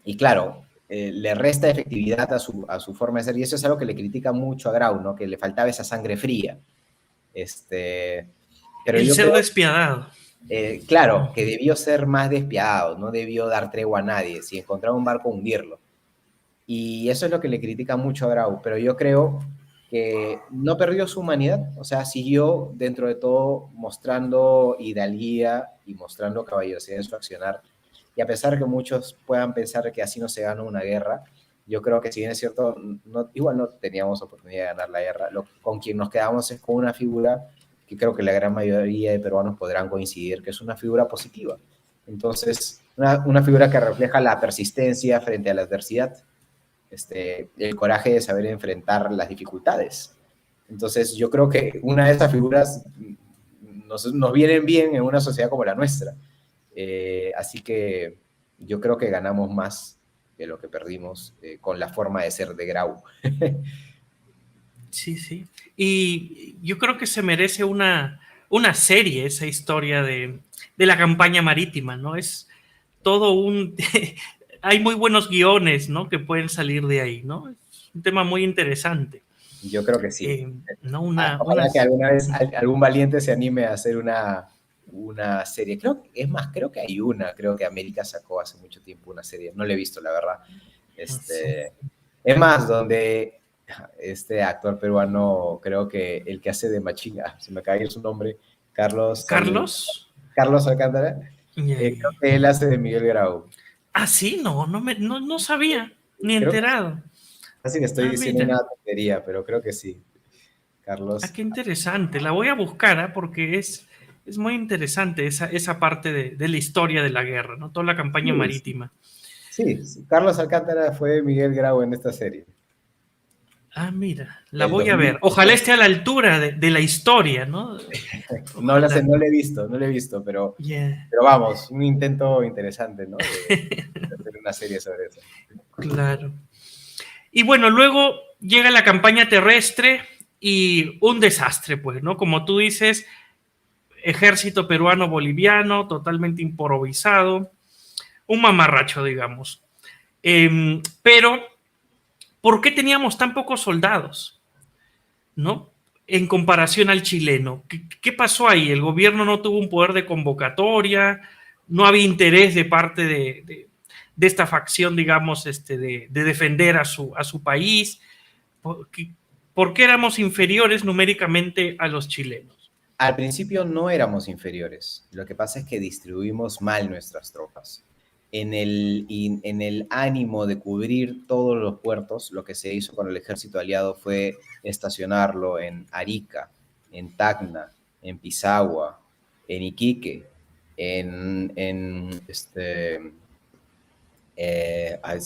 Y claro, le resta efectividad a su forma de ser, y eso es algo que le critica mucho a Grau, ¿no? Que le faltaba esa sangre fría. Pero El yo ser creo, despiadado. claro, que debió ser más despiadado, no debió dar tregua a nadie, si encontraba un barco, hundirlo. Y eso es lo que le critica mucho a Grau, pero yo creo que no perdió su humanidad, o sea, siguió dentro de todo mostrando hidalguía y mostrando caballerosidad en su accionar. Y a pesar que muchos puedan pensar que así no se gana una guerra, yo creo que si bien es cierto, igual no teníamos oportunidad de ganar la guerra, con quien nos quedamos es con una figura que creo que la gran mayoría de peruanos podrán coincidir que es una figura positiva. Entonces, una figura que refleja la persistencia frente a la adversidad, el coraje de saber enfrentar las dificultades. Entonces, yo creo que una de esas figuras nos vienen bien en una sociedad como la nuestra. Así que yo creo que ganamos más de lo que perdimos con la forma de ser de Grau. Sí, sí. Y yo creo que se merece una serie esa historia de la campaña marítima, ¿no? Es todo un... hay muy buenos guiones, ¿no? Que pueden salir de ahí, ¿no? Es un tema muy interesante. Yo creo que sí. ¿No? Ojalá que alguna vez algún valiente se anime a hacer una serie. Creo que hay una, creo que América sacó hace mucho tiempo una serie, no la he visto, la verdad. Sí. Es más, donde este actor peruano, creo que el que hace de Machinga, se me cae su nombre, ¿Carlos? Carlos Alcántara, creo Yeah. que él hace de Miguel Grau. Ah, sí, no sabía, ni Creo que enterado. casi que estoy Ah, diciendo mira. una tontería, pero creo que sí. Ah, Carlos. qué interesante. La voy a buscar, ¿eh? Porque es muy interesante esa parte de la historia de la guerra, ¿no? Toda la campaña Sí, sí. marítima. Sí, Carlos Alcántara fue Miguel Grau en esta serie. Ah, mira, la Del voy a ver. 2000. Ojalá esté a la altura de la historia, ¿no? No lo sé, Ojalá. no lo he visto, Yeah. pero vamos, un intento interesante, ¿no? De hacer una serie sobre eso. Claro. Y bueno, luego llega la campaña terrestre y un desastre, pues, ¿no? Como tú dices, ejército peruano-boliviano totalmente improvisado, un mamarracho, digamos. Pero, ¿por qué teníamos tan pocos soldados? ¿No? En comparación al chileno. ¿Qué pasó ahí? El gobierno no tuvo un poder de convocatoria, no había interés de parte de esta facción, digamos, de defender a su país. ¿Por qué éramos inferiores numéricamente a los chilenos? Al principio no éramos inferiores, lo que pasa es que distribuimos mal nuestras tropas. En el ánimo de cubrir todos los puertos, lo que se hizo con el ejército aliado fue estacionarlo en Arica, en Tacna, en Pisagua, en Iquique, se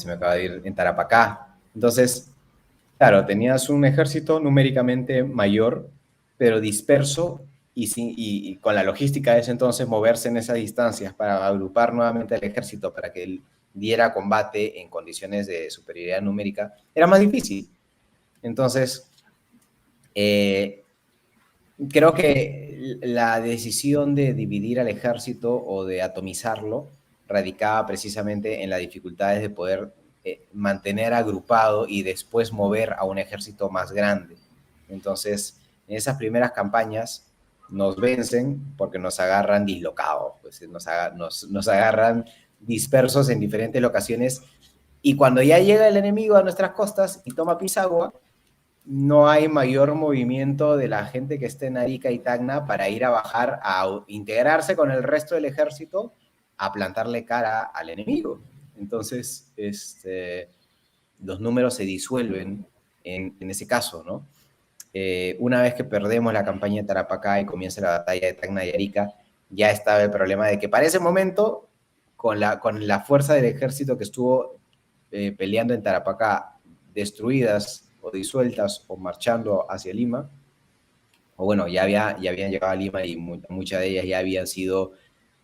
me acaba de ir, en Tarapacá. Entonces, claro, tenías un ejército numéricamente mayor, pero disperso y con la logística de ese entonces moverse en esas distancias para agrupar nuevamente al ejército para que él diera combate en condiciones de superioridad numérica, era más difícil. Entonces, creo que la decisión de dividir al ejército o de atomizarlo radicaba precisamente en las dificultades de poder mantener agrupado y después mover a un ejército más grande. Entonces, en esas primeras campañas nos vencen porque nos agarran dislocados, pues, nos agarran dispersos en diferentes locaciones, y cuando ya llega el enemigo a nuestras costas y toma Pisagua, no hay mayor movimiento de la gente que esté en Arica y Tacna para ir a bajar, a integrarse con el resto del ejército, a plantarle cara al enemigo. Entonces, los números se disuelven en ese caso, ¿no? Una vez que perdemos la campaña de Tarapacá y comienza la batalla de Tacna y Arica, ya estaba el problema de que para ese momento, con la fuerza del ejército que estuvo peleando en Tarapacá, destruidas o disueltas o marchando hacia Lima, o bueno, ya habían llegado a Lima y muchas de ellas ya habían sido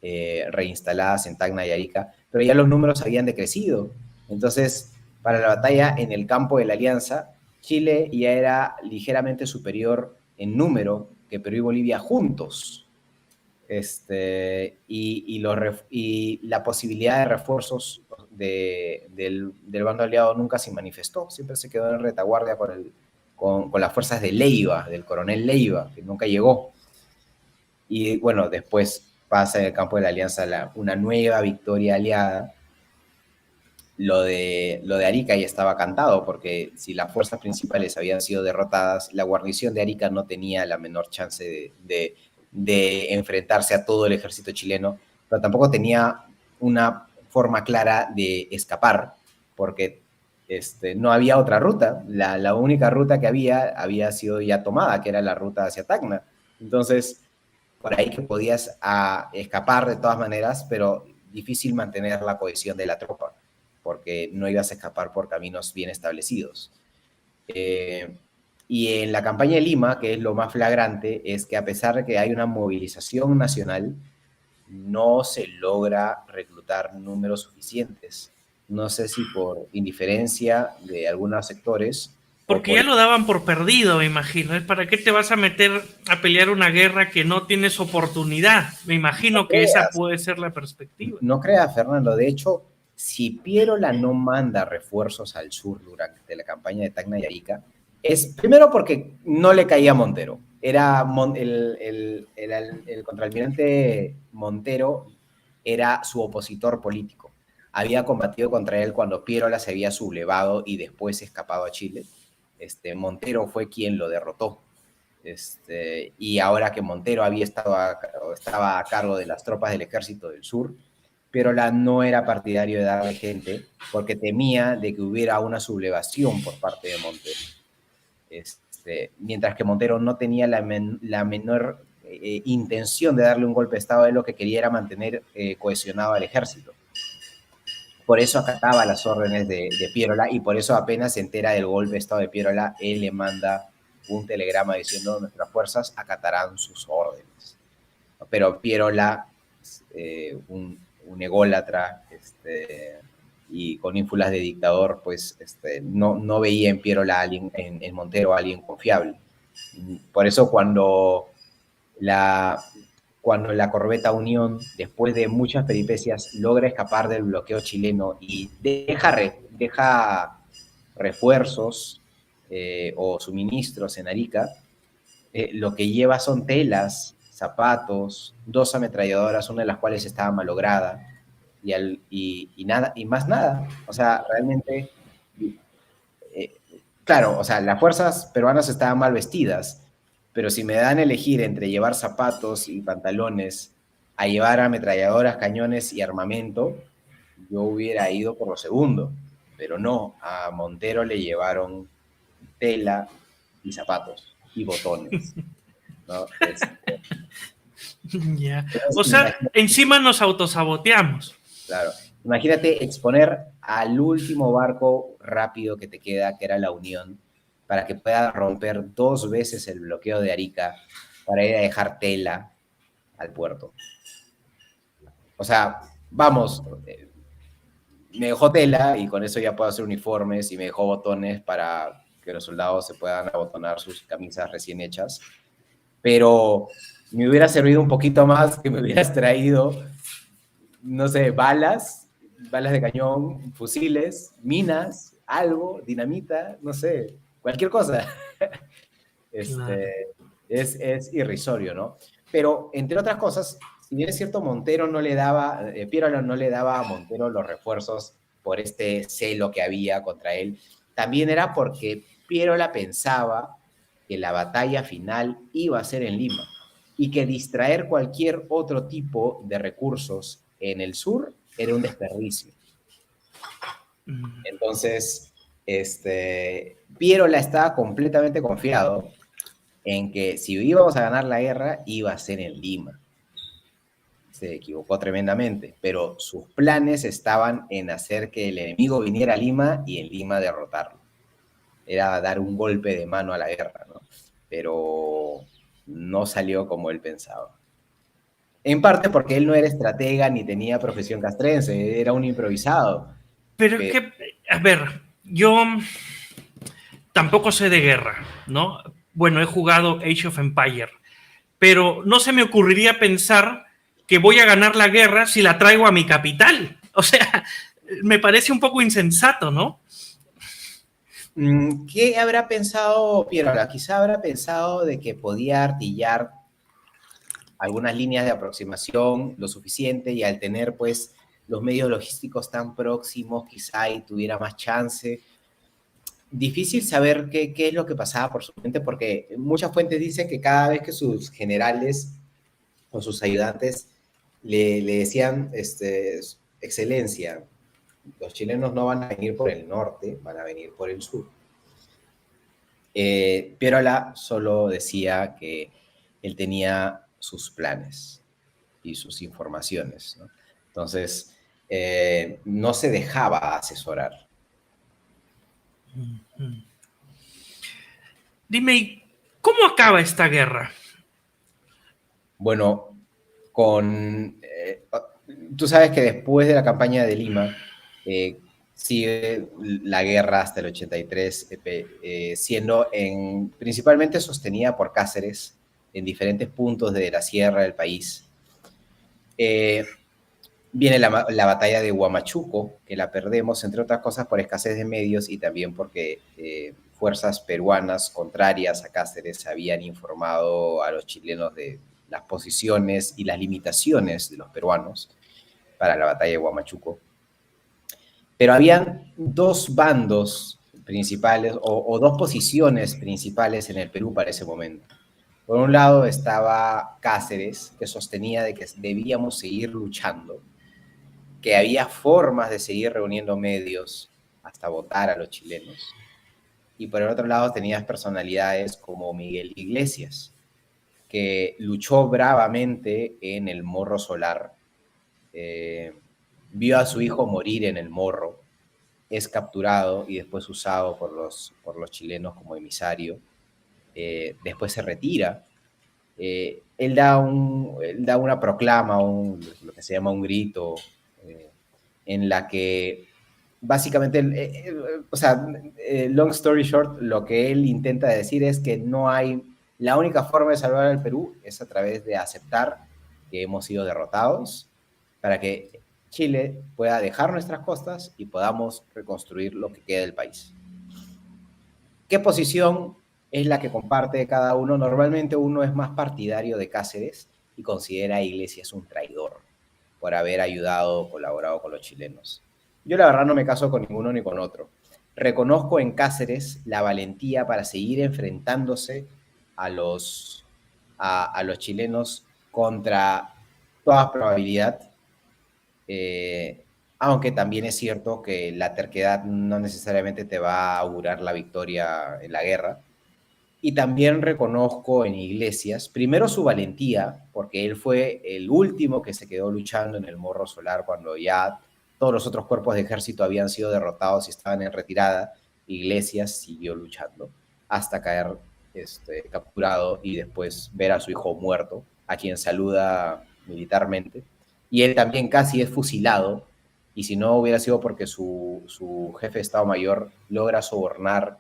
reinstaladas en Tacna y Arica, pero ya los números habían decrecido. Entonces, para la batalla en el campo de la Alianza, Chile ya era ligeramente superior en número que Perú y Bolivia juntos. Y la posibilidad de refuerzos del bando aliado nunca se manifestó, siempre se quedó en retaguardia con las fuerzas de Leiva, del coronel Leiva, que nunca llegó. Y bueno, después pasa en el campo de la Alianza una nueva victoria aliada. Lo de Arica ya estaba cantado, porque si las fuerzas principales habían sido derrotadas, la guarnición de Arica no tenía la menor chance de enfrentarse a todo el ejército chileno, pero tampoco tenía una forma clara de escapar, porque no había otra ruta. La única ruta que había sido ya tomada, que era la ruta hacia Tacna. Entonces, por ahí que podías escapar de todas maneras, pero difícil mantener la cohesión de la tropa, porque no ibas a escapar por caminos bien establecidos. Y en la campaña de Lima, que es lo más flagrante, es que a pesar de que hay una movilización nacional, no se logra reclutar números suficientes. No sé si por indiferencia de algunos sectores o Porque por... ya lo daban por perdido, me imagino. ¿Para qué te vas a meter a pelear una guerra que no tienes oportunidad? Me imagino que esa puede ser la perspectiva. No creas, Fernando. De hecho, si Pierola no manda refuerzos al sur durante la campaña de Tacna y Arica, es primero porque no le caía a Montero. Era el contraalmirante Montero era su opositor político. Había combatido contra él cuando Pierola se había sublevado y después escapado a Chile. Montero fue quien lo derrotó. Y ahora que Montero estaba a cargo de las tropas del ejército del sur, Pierola no era partidario de darle gente porque temía de que hubiera una sublevación por parte de Montero. Mientras que Montero no tenía la menor intención de darle un golpe de Estado, él lo que quería era mantener cohesionado al ejército. Por eso acataba las órdenes de Pierola y por eso apenas se entera del golpe de Estado de Pierola, él le manda un telegrama diciendo nuestras fuerzas acatarán sus órdenes. Pero Pierola, un ególatra y con ínfulas de dictador, pues no veía en Pierola en Montero a alguien confiable. Por eso cuando la corbeta Unión, después de muchas peripecias, logra escapar del bloqueo chileno y deja refuerzos o suministros en Arica, lo que lleva son telas, zapatos, 2 ametralladoras, una de las cuales estaba malograda, y nada, y más nada. O sea, realmente, claro, o sea, las fuerzas peruanas estaban mal vestidas, pero si me dan a elegir entre llevar zapatos y pantalones a llevar ametralladoras, cañones y armamento, yo hubiera ido por lo segundo, pero no, a Montero le llevaron tela y zapatos y botones, ¿no? Ya. O sea, encima nos autosaboteamos. Claro. Imagínate exponer al último barco rápido que te queda, que era la Unión, para que pueda romper 2 veces el bloqueo de Arica para ir a dejar tela al puerto. O sea, vamos, me dejó tela y con eso ya puedo hacer uniformes y me dejó botones para que los soldados se puedan abotonar sus camisas recién hechas. Pero me hubiera servido un poquito más que me hubieras traído, no sé, balas de cañón, fusiles, minas, algo, dinamita, no sé, cualquier cosa. Claro. Es irrisorio, ¿no? Pero, entre otras cosas, si bien es cierto, Pierola no le daba a Montero los refuerzos por este celo que había contra él, también era porque Pierola pensaba que la batalla final iba a ser en Lima y que distraer cualquier otro tipo de recursos en el sur era un desperdicio. Entonces, Pierola estaba completamente confiado en que si íbamos a ganar la guerra, iba a ser en Lima. se equivocó tremendamente, pero sus planes estaban en hacer que el enemigo viniera a Lima y en Lima derrotarlo. Era dar un golpe de mano a la guerra, ¿no? Pero no salió como él pensaba. En parte porque él no era estratega ni tenía profesión castrense, era un improvisado. Pero es Pero, que, a ver, yo tampoco sé de guerra, ¿no? Bueno, he jugado Age of Empire, pero no se me ocurriría pensar que voy a ganar la guerra si la traigo a mi capital. O sea, me parece un poco insensato, ¿no? ¿qué habrá pensado Pierola? Quizá habrá pensado de que podía artillar algunas líneas de aproximación lo suficiente y al tener pues los medios logísticos tan próximos, quizá y tuviera más chance. Difícil saber qué es lo que pasaba por su mente, porque muchas fuentes dicen que cada vez que sus generales o sus ayudantes le decían, excelencia, los chilenos no van a venir por el norte, van a venir por el sur. Pierola solo decía que él tenía sus planes y sus informaciones, ¿no? Entonces, no se dejaba asesorar. Dime, ¿cómo acaba esta guerra? Bueno, tú sabes que después de la campaña de Lima, sigue la guerra hasta el 83, siendo principalmente sostenida por Cáceres en diferentes puntos de la sierra del país. Viene la batalla de Huamachuco, que la perdemos, entre otras cosas, por escasez de medios y también porque fuerzas peruanas contrarias a Cáceres habían informado a los chilenos de las posiciones y las limitaciones de los peruanos para la batalla de Huamachuco. Pero habían dos bandos principales o dos posiciones principales en el Perú para ese momento. Por un lado estaba Cáceres, que sostenía de que debíamos seguir luchando, que había formas de seguir reuniendo medios hasta votar a los chilenos. Y por el otro lado tenías personalidades como Miguel Iglesias, que luchó bravamente en el Morro Solar, vio a su hijo morir en el Morro, es capturado y después usado por los chilenos como emisario, después se retira. Él da una proclama, lo que se llama un grito, en la que básicamente, o sea, long story short, lo que él intenta decir es que no hay, la única forma de salvar al Perú es a través de aceptar que hemos sido derrotados para que Chile pueda dejar nuestras costas y podamos reconstruir lo que queda del país. ¿Qué posición es la que comparte cada uno? Normalmente uno es más partidario de Cáceres y considera a Iglesias un traidor por haber ayudado o colaborado con los chilenos. Yo la verdad no me caso con ninguno ni con otro. Reconozco en Cáceres la valentía para seguir enfrentándose a los chilenos contra toda probabilidad, aunque también es cierto que la terquedad no necesariamente te va a augurar la victoria en la guerra. Y también reconozco en Iglesias, primero su valentía, porque él fue el último que se quedó luchando en el Morro Solar cuando ya todos los otros cuerpos de ejército habían sido derrotados y estaban en retirada. Iglesias siguió luchando hasta caer capturado y después ver a su hijo muerto, a quien saluda militarmente. Y él también casi es fusilado, y si no hubiera sido porque su jefe de Estado Mayor logra sobornar,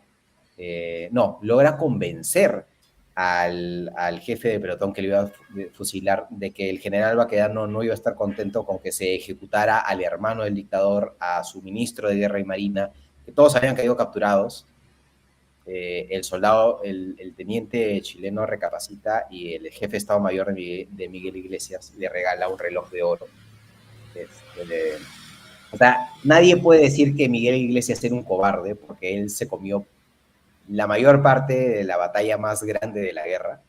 logra convencer al jefe de pelotón que le iba a fusilar de que el general Baquedano no iba a estar contento con que se ejecutara al hermano del dictador, a su ministro de Guerra y Marina, que todos habían caído capturados. El soldado, el teniente chileno recapacita y el jefe de Estado Mayor de Miguel Iglesias le regala un reloj de oro. O sea, nadie puede decir que Miguel Iglesias era un cobarde porque él se comió la mayor parte de la batalla más grande de la guerra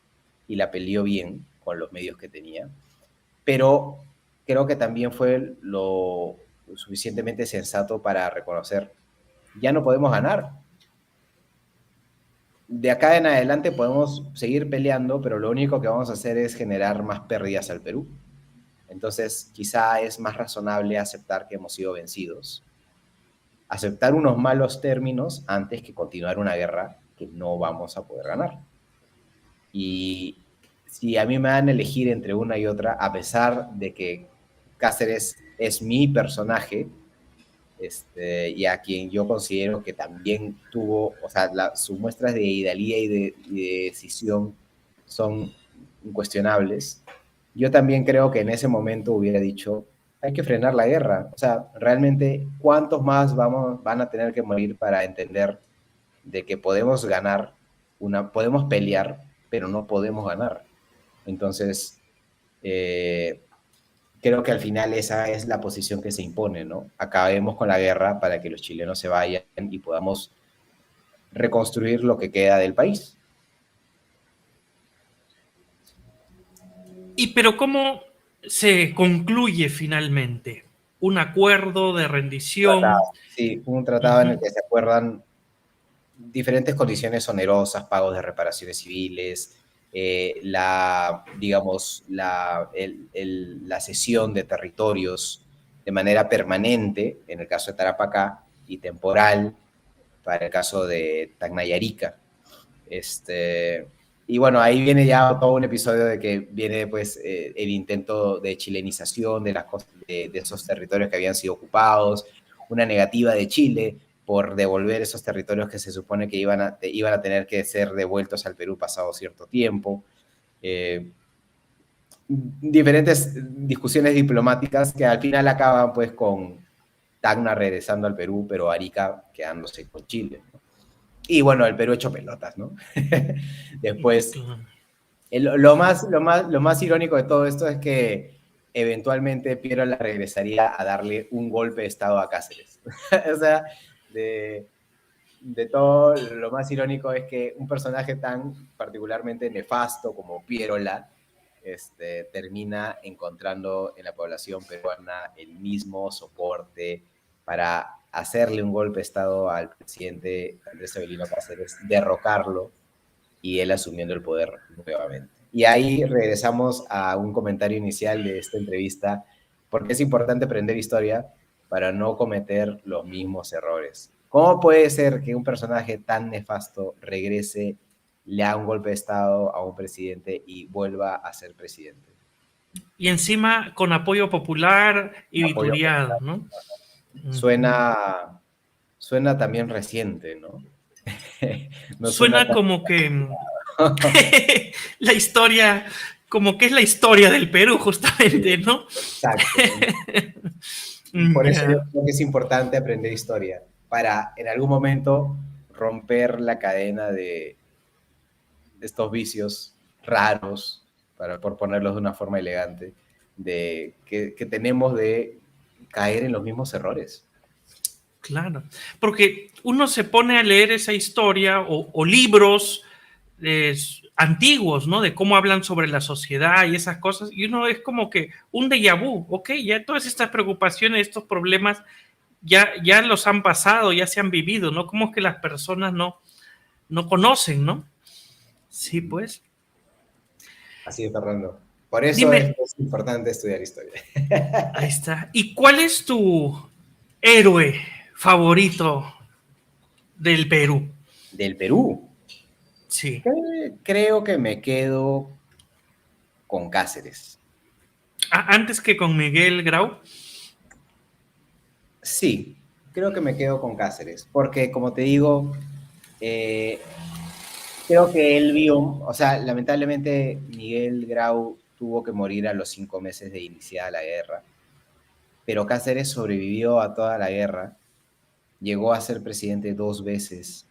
y la peleó bien con los medios que tenía, pero creo que también fue lo suficientemente sensato para reconocer, ya no podemos ganar. De acá en adelante podemos seguir peleando, pero lo único que vamos a hacer es generar más pérdidas al Perú. Entonces, quizá es más razonable aceptar que hemos sido vencidos, aceptar unos malos términos antes que continuar una guerra que no vamos a poder ganar. Y si a mí me dan a elegir entre una y otra, a pesar de que Cáceres es mi personaje, y a quien yo considero que también tuvo, o sea, sus muestras de hidalía y de decisión son incuestionables. Yo también creo que en ese momento hubiera dicho, hay que frenar la guerra. O sea, realmente, ¿cuántos más van a tener que morir para entender de que podemos ganar, podemos pelear, pero no podemos ganar? Entonces, creo que al final esa es la posición que se impone, ¿no? Acabemos con la guerra para que los chilenos se vayan y podamos reconstruir lo que queda del país. ¿Y pero cómo se concluye finalmente? ¿Un acuerdo de rendición? Tratado. Sí, un tratado en el que se acuerdan diferentes condiciones onerosas, pagos de reparaciones civiles, digamos, la cesión de territorios de manera permanente, en el caso de Tarapacá, y temporal, para el caso de Tacna-Arica. Y bueno, ahí viene ya todo un episodio de que viene pues el intento de chilenización de esos territorios que habían sido ocupados, una negativa de Chile por devolver esos territorios que se supone que iban a tener que ser devueltos al Perú pasado cierto tiempo. Diferentes discusiones diplomáticas que al final acaban pues con Tacna regresando al Perú, pero Arica quedándose con Chile, ¿no? Y bueno, el Perú hecho pelotas, ¿no? Después, lo más irónico de todo esto es que eventualmente Piero la regresaría a darle un golpe de estado a Cáceres. O sea, de todo, lo más irónico es que un personaje tan particularmente nefasto como Pierola termina encontrando en la población peruana el mismo soporte para hacerle un golpe de estado al presidente Andrés Avelino Cáceres, derrocarlo y él asumiendo el poder nuevamente. Y ahí regresamos a un comentario inicial de esta entrevista, porque es importante aprender historia para no cometer los mismos errores. ¿Cómo puede ser que un personaje tan nefasto regrese, le haga un golpe de estado a un presidente y vuelva a ser presidente? Y encima con apoyo popular y Apoyo vituriado, popular. ¿no? Suena también reciente, ¿no? No suena Suena tan... como que la historia, como que es la historia del Perú, justamente, ¿no? Exacto. Por eso yo creo que es importante aprender historia, para en algún momento romper la cadena de estos vicios raros, por ponerlos de una forma elegante, que tenemos de caer en los mismos errores. Claro, porque uno se pone a leer esa historia o libros antiguos, ¿no? De cómo hablan sobre la sociedad y esas cosas, y uno es como que un déjà vu, ok, ya todas estas preocupaciones, estos problemas, ya los han pasado, ya se han vivido, ¿no? Como que las personas no conocen, ¿no? Sí, pues. Así es, Fernando. Por eso Dime, es importante estudiar historia. ahí está. ¿Y cuál es tu héroe favorito del Perú? Del Perú, Sí. creo que me quedo con Cáceres. Antes que con Miguel Grau. Sí, creo que me quedo con Cáceres, porque como te digo, eh, creo que él vio, o sea, lamentablemente Miguel Grau tuvo que morir a los 5 meses de iniciada la guerra, pero Cáceres sobrevivió a toda la guerra, llegó a ser presidente 2 veces,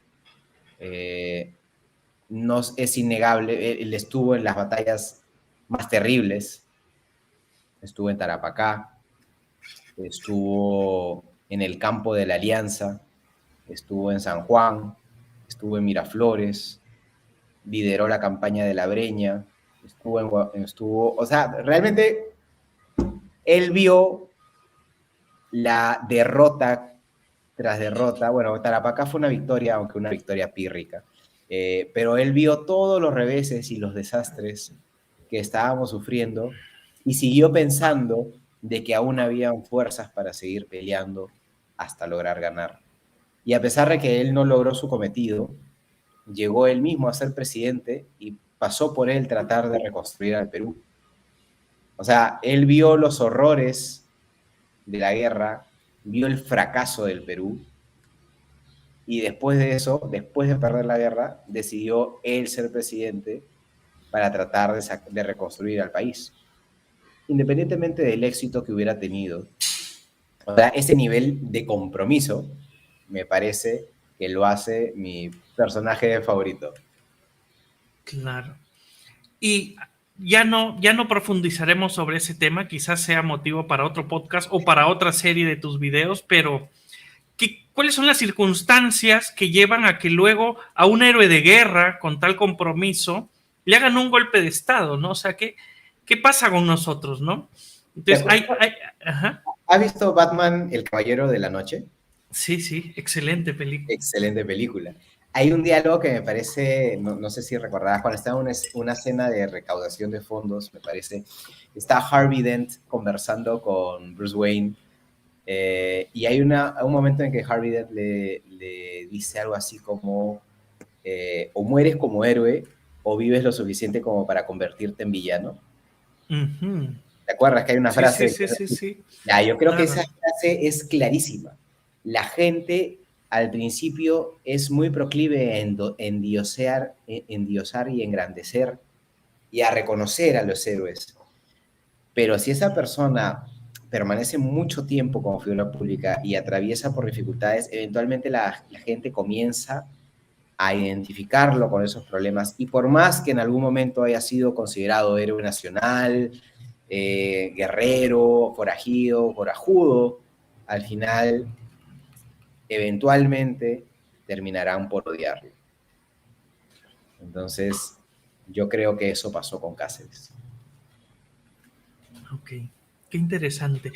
no es innegable, él estuvo en las batallas más terribles, estuvo en Tarapacá, estuvo en el campo de la Alianza, estuvo en San Juan, estuvo en Miraflores, lideró la campaña de la Breña, o sea, realmente él vio la derrota tras derrota. Bueno, Tarapacá fue una victoria, aunque una victoria pírrica, pero él vio todos los reveses y los desastres que estábamos sufriendo y siguió pensando de que aún habían fuerzas para seguir peleando hasta lograr ganar. Y a pesar de que él no logró su cometido, llegó él mismo a ser presidente y pasó por él tratar de reconstruir al Perú. O sea, él vio los horrores de la guerra, vio el fracaso del Perú y después de eso, después de perder la guerra, decidió él ser presidente para tratar de reconstruir al país. Independientemente del éxito que hubiera tenido, o sea, ese nivel de compromiso me parece que lo hace mi personaje favorito. Claro. Y ya no profundizaremos sobre ese tema, quizás sea motivo para otro podcast o para otra serie de tus videos, pero ¿cuáles son las circunstancias que llevan a que luego a un héroe de guerra con tal compromiso le hagan un golpe de estado, ¿no? O sea, ¿qué pasa con nosotros, no? Entonces, ajá. ¿Has visto Batman, el Caballero de la Noche? Sí, excelente película. Excelente película. Hay un diálogo que me parece, no sé si recordarás, cuando está en una escena de recaudación de fondos, me parece, está Harvey Dent conversando con Bruce Wayne, y hay un momento en que Harvey Dent le dice algo así como, o mueres como héroe, o vives lo suficiente como para convertirte en villano. Uh-huh. ¿Te acuerdas que hay una frase? Sí. Ya, yo creo claro. que esa frase es clarísima. La gente al principio es muy proclive a endiosar y engrandecer y a reconocer a los héroes. Pero si esa persona permanece mucho tiempo como figura pública y atraviesa por dificultades, eventualmente la gente comienza a identificarlo con esos problemas, y por más que en algún momento haya sido considerado héroe nacional, guerrero, forajido, corajudo, al final eventualmente terminarán por odiarlo. Entonces, yo creo que eso pasó con Cáceres. Ok, qué interesante.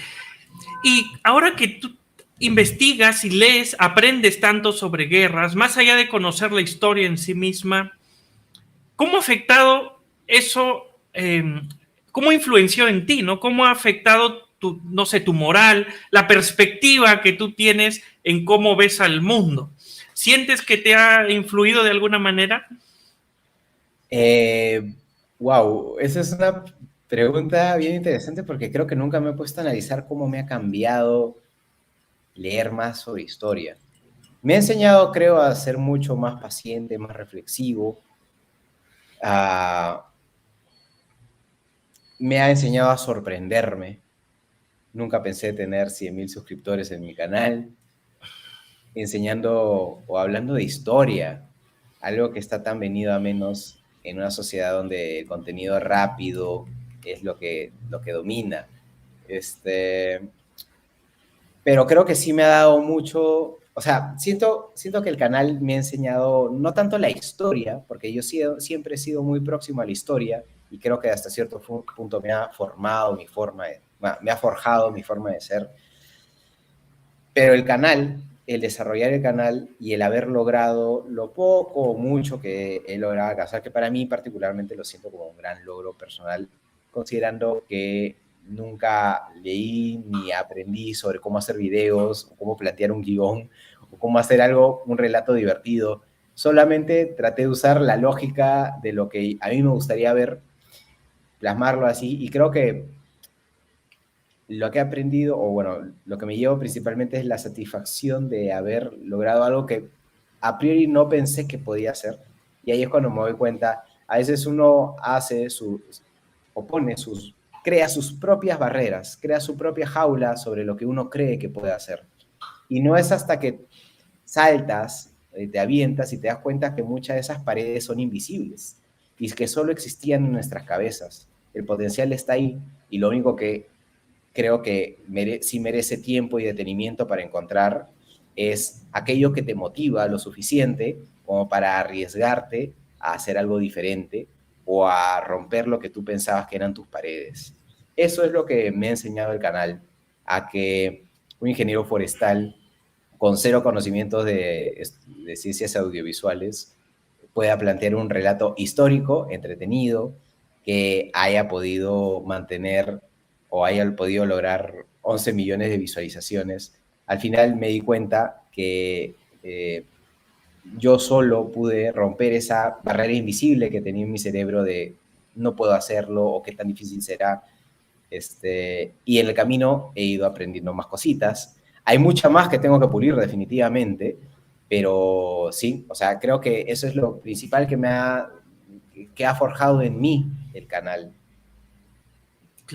Y ahora que tú investigas y lees, aprendes tanto sobre guerras, más allá de conocer la historia en sí misma, ¿cómo ha afectado eso? ¿Cómo influenció en ti, no? ¿Cómo ha afectado tu, no sé, tu moral, la perspectiva que tú tienes en cómo ves al mundo? ¿Sientes que te ha influido de alguna manera? Wow, esa es una pregunta bien interesante porque creo que nunca me he puesto a analizar cómo me ha cambiado leer más sobre historia. Me ha enseñado, creo, a ser mucho más paciente, más reflexivo. Me ha enseñado a sorprenderme. Nunca pensé tener 100,000 suscriptores en mi canal, enseñando o hablando de historia, algo que está tan venido a menos en una sociedad donde el contenido rápido es lo que domina. Pero creo que sí me ha dado mucho, o sea, siento que el canal me ha enseñado no tanto la historia, porque yo siempre he sido muy próximo a la historia y creo que hasta cierto punto me ha formado me ha forjado mi forma de ser, pero el canal, el desarrollar el canal y el haber logrado lo poco o mucho que he logrado alcanzar, que para mí particularmente lo siento como un gran logro personal, considerando que nunca leí ni aprendí sobre cómo hacer videos, o cómo plantear un guión, o cómo hacer un relato divertido. Solamente traté de usar la lógica de lo que a mí me gustaría ver, plasmarlo así, y creo que lo que he aprendido, o bueno, lo que me llevo principalmente es la satisfacción de haber logrado algo que a priori no pensé que podía hacer. Y ahí es cuando me doy cuenta, a veces uno crea sus propias barreras, crea su propia jaula sobre lo que uno cree que puede hacer. Y no es hasta que saltas, te avientas y te das cuenta que muchas de esas paredes son invisibles y que solo existían en nuestras cabezas. El potencial está ahí y lo único que creo que sí merece tiempo y detenimiento para encontrar es aquello que te motiva lo suficiente como para arriesgarte a hacer algo diferente o a romper lo que tú pensabas que eran tus paredes. Eso es lo que me ha enseñado el canal, a que un ingeniero forestal con cero conocimientos de ciencias audiovisuales pueda plantear un relato histórico, entretenido, que haya podido mantener o haya podido lograr 11 millones de visualizaciones. Al final me di cuenta que yo solo pude romper esa barrera invisible que tenía en mi cerebro de no puedo hacerlo o qué tan difícil será. Y en el camino he ido aprendiendo más cositas. Hay mucha más que tengo que pulir definitivamente, pero sí, o sea, creo que eso es lo principal que ha forjado en mí el canal.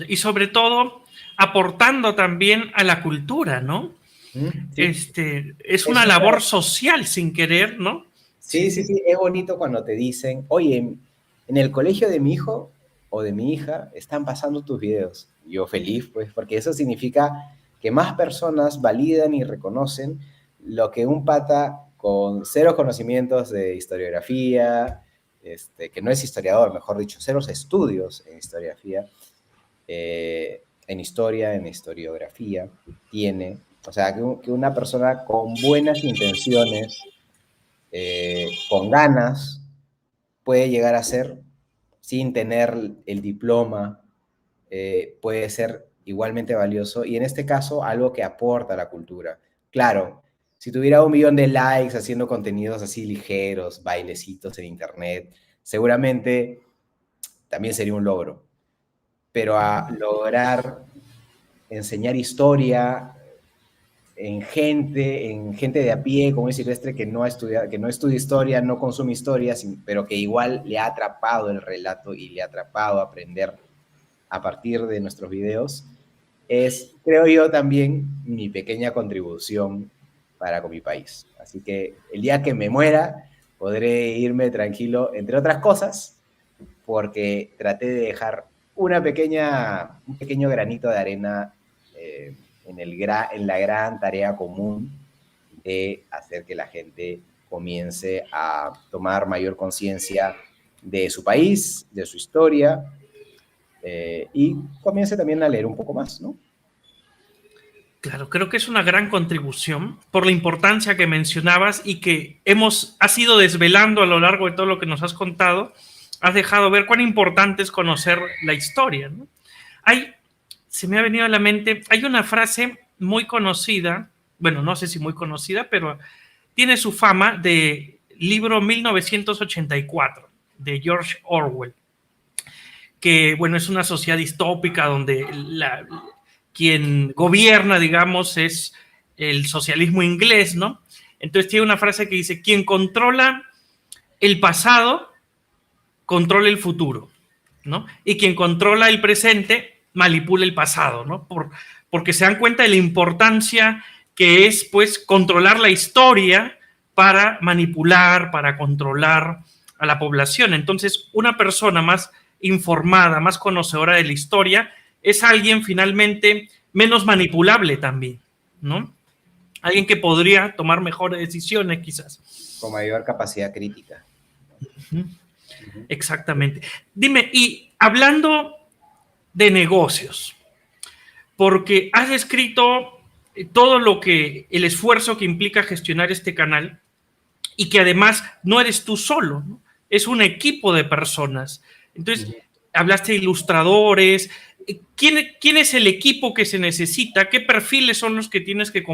Y sobre todo, aportando también a la cultura, ¿no? Sí. Es Es una labor súper. social sin querer, ¿no? Sí, Sí, sí, sí. sí, es bonito cuando te dicen, oye, en el colegio de mi hijo o de mi hija están pasando tus videos. Yo feliz, pues, porque eso significa que más personas validan y reconocen lo que un pata con cero conocimientos de historiografía, que no es historiador, mejor dicho, ceros estudios en historiografía, en historia, en historiografía, tiene. O sea, que una persona con buenas intenciones, con ganas, puede llegar a ser, sin tener el diploma, puede ser igualmente valioso y en este caso algo que aporta a la cultura. Claro, si tuviera 1 millón de likes haciendo contenidos así ligeros, bailecitos en internet, seguramente también sería un logro. Pero a lograr enseñar historia en gente de a pie, como es Silvestre, que no estudia historia, no consume historia, pero que igual le ha atrapado el relato y le ha atrapado aprender a partir de nuestros videos, es, creo yo, también mi pequeña contribución para con mi país. Así que el día que me muera, podré irme tranquilo, entre otras cosas, porque traté de dejar un pequeño granito de arena en la gran tarea común de hacer que la gente comience a tomar mayor conciencia de su país, de su historia, y comience también a leer un poco más, ¿no? Claro, creo que es una gran contribución por la importancia que mencionabas y que has ido desvelando a lo largo de todo lo que nos has contado. Has dejado ver cuán importante es conocer la historia, ¿no? Se me ha venido a la mente, hay una frase muy conocida, bueno, no sé si muy conocida, pero tiene su fama de libro 1984 de George Orwell, que, bueno, es una sociedad distópica donde quien gobierna, digamos, es el socialismo inglés, ¿no? Entonces tiene una frase que dice, quien controla el pasado, controla el futuro, ¿no? Y quien controla el presente, manipula el pasado, ¿no? Porque se dan cuenta de la importancia que es, pues, controlar la historia para manipular, para controlar a la población. Entonces, una persona más informada, más conocedora de la historia, es alguien finalmente menos manipulable también, ¿no? Alguien que podría tomar mejores decisiones, quizás. Con mayor capacidad crítica. Uh-huh. Exactamente. Dime, y hablando de negocios, porque has escrito todo lo que, el esfuerzo que implica gestionar este canal y que además no eres tú solo, ¿no? Es un equipo de personas. Entonces, hablaste de ilustradores. ¿Quién es el equipo que se necesita? ¿Qué perfiles son los que tienes que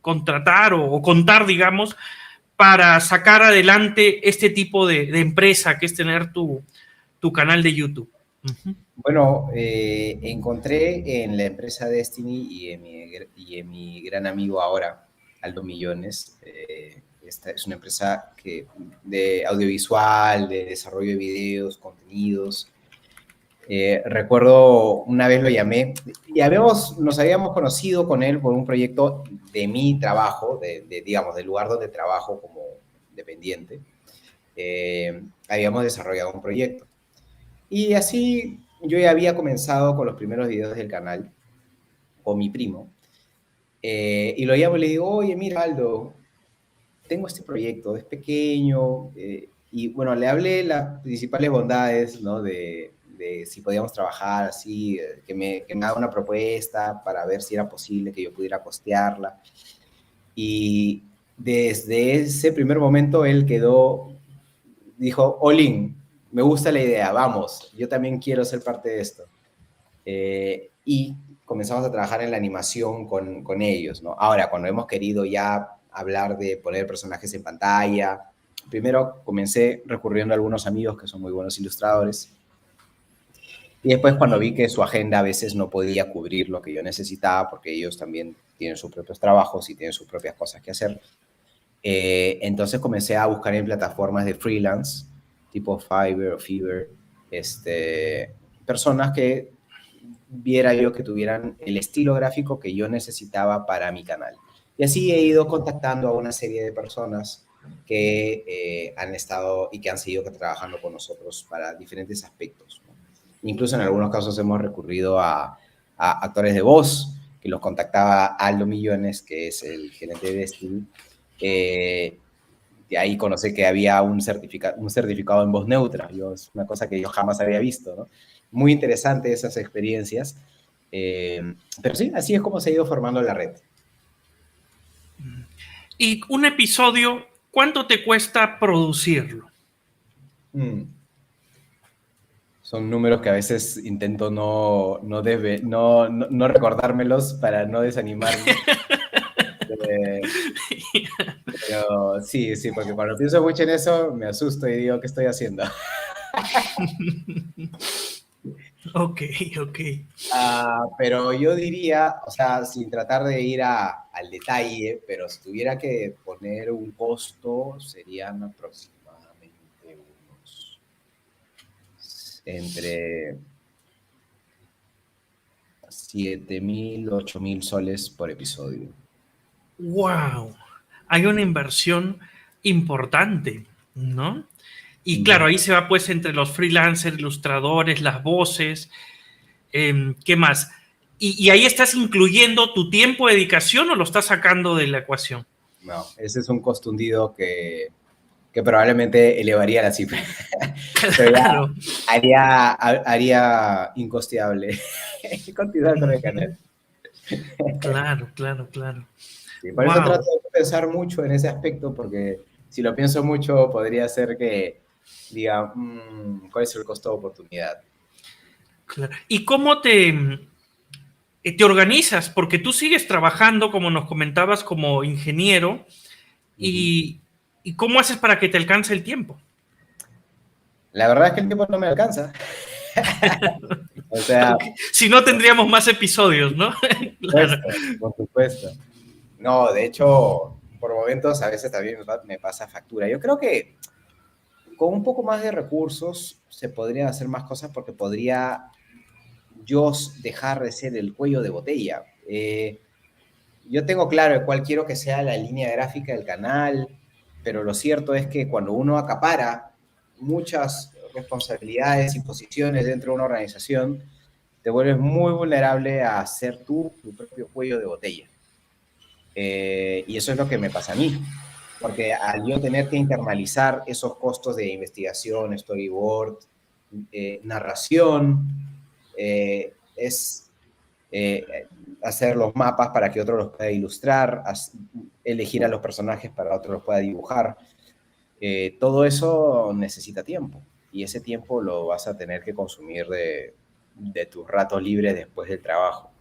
contratar o contar, digamos, para sacar adelante este tipo de empresa que es tener tu canal de YouTube? Uh-huh. Bueno, encontré en la empresa Destiny y en mi gran amigo ahora, Aldo Millones. Esta es una empresa de audiovisual, de desarrollo de videos, contenidos. Recuerdo una vez lo llamé y nos habíamos conocido con él por un proyecto de mi trabajo, digamos, del lugar donde trabajo como dependiente. Habíamos desarrollado un proyecto. Y así yo ya había comenzado con los primeros videos del canal con mi primo. Y lo llamo y le digo, oye, mira, Aldo, tengo este proyecto, es pequeño. Y bueno, le hablé las principales bondades, ¿no? De si podíamos trabajar así, que me haga una propuesta para ver si era posible que yo pudiera costearla. Y desde ese primer momento él dijo, all in, me gusta la idea, vamos, yo también quiero ser parte de esto. Y comenzamos a trabajar en la animación con ellos, ¿no? Ahora, cuando hemos querido ya hablar de poner personajes en pantalla, primero comencé recurriendo a algunos amigos que son muy buenos ilustradores. Y después cuando vi que su agenda a veces no podía cubrir lo que yo necesitaba, porque ellos también tienen sus propios trabajos y tienen sus propias cosas que hacer, entonces comencé a buscar en plataformas de freelance, tipo Fiverr o Fiverr, personas que viera yo que tuvieran el estilo gráfico que yo necesitaba para mi canal. Y así he ido contactando a una serie de personas que han estado y que han seguido trabajando con nosotros para diferentes aspectos, ¿no? Incluso en algunos casos hemos recurrido a actores de voz, que los contactaba Aldo Millones, que es el gerente de Destiny. De ahí conocí que había un certificado en voz neutra. Es una cosa que yo jamás había visto, ¿no? Muy interesante esas experiencias. Pero sí, así es como se ha ido formando la red. Y un episodio, ¿cuánto te cuesta producirlo? Son números que a veces intento no recordármelos para no desanimarme. Pero sí, porque cuando pienso mucho en eso, me asusto y digo, ¿qué estoy haciendo? Ok. Pero yo diría, o sea, sin tratar de ir al detalle, pero si tuviera que poner un costo, serían aproximadamente unos entre 7.000, 8.000 soles por episodio. ¡Wow! Hay una inversión importante, ¿no? Y claro, ahí se va pues entre los freelancers, ilustradores, las voces, ¿qué más? ¿Y ahí estás incluyendo tu tiempo de dedicación o lo estás sacando de la ecuación? No, ese es un costo hundido que probablemente elevaría la cifra. Pero Claro. ya haría incosteable continuar con el canal. Claro. Sí, por eso trato Wow. de pensar mucho en ese aspecto, porque si lo pienso mucho podría ser que diga, ¿cuál es el costo de oportunidad? Claro. ¿Y cómo te organizas? Porque tú sigues trabajando, como nos comentabas, como ingeniero, y ¿cómo haces para que te alcance el tiempo? La verdad es que el tiempo no me alcanza. O sea, Okay. Si no, tendríamos más episodios, ¿no? Claro. por supuesto. No, de hecho, por momentos a veces también me pasa factura. Yo creo que con un poco más de recursos se podrían hacer más cosas porque podría yo dejar de ser el cuello de botella. Yo tengo claro cuál quiero que sea la línea gráfica del canal, pero lo cierto es que cuando uno acapara muchas responsabilidades y posiciones dentro de una organización, te vuelves muy vulnerable a ser tú tu propio cuello de botella. Y eso es lo que me pasa a mí, porque al yo tener que internalizar esos costos de investigación, storyboard, narración, es hacer los mapas para que otro los pueda ilustrar, elegir a los personajes para que otro los pueda dibujar. Todo eso necesita tiempo y ese tiempo lo vas a tener que consumir de tus ratos libres después del trabajo.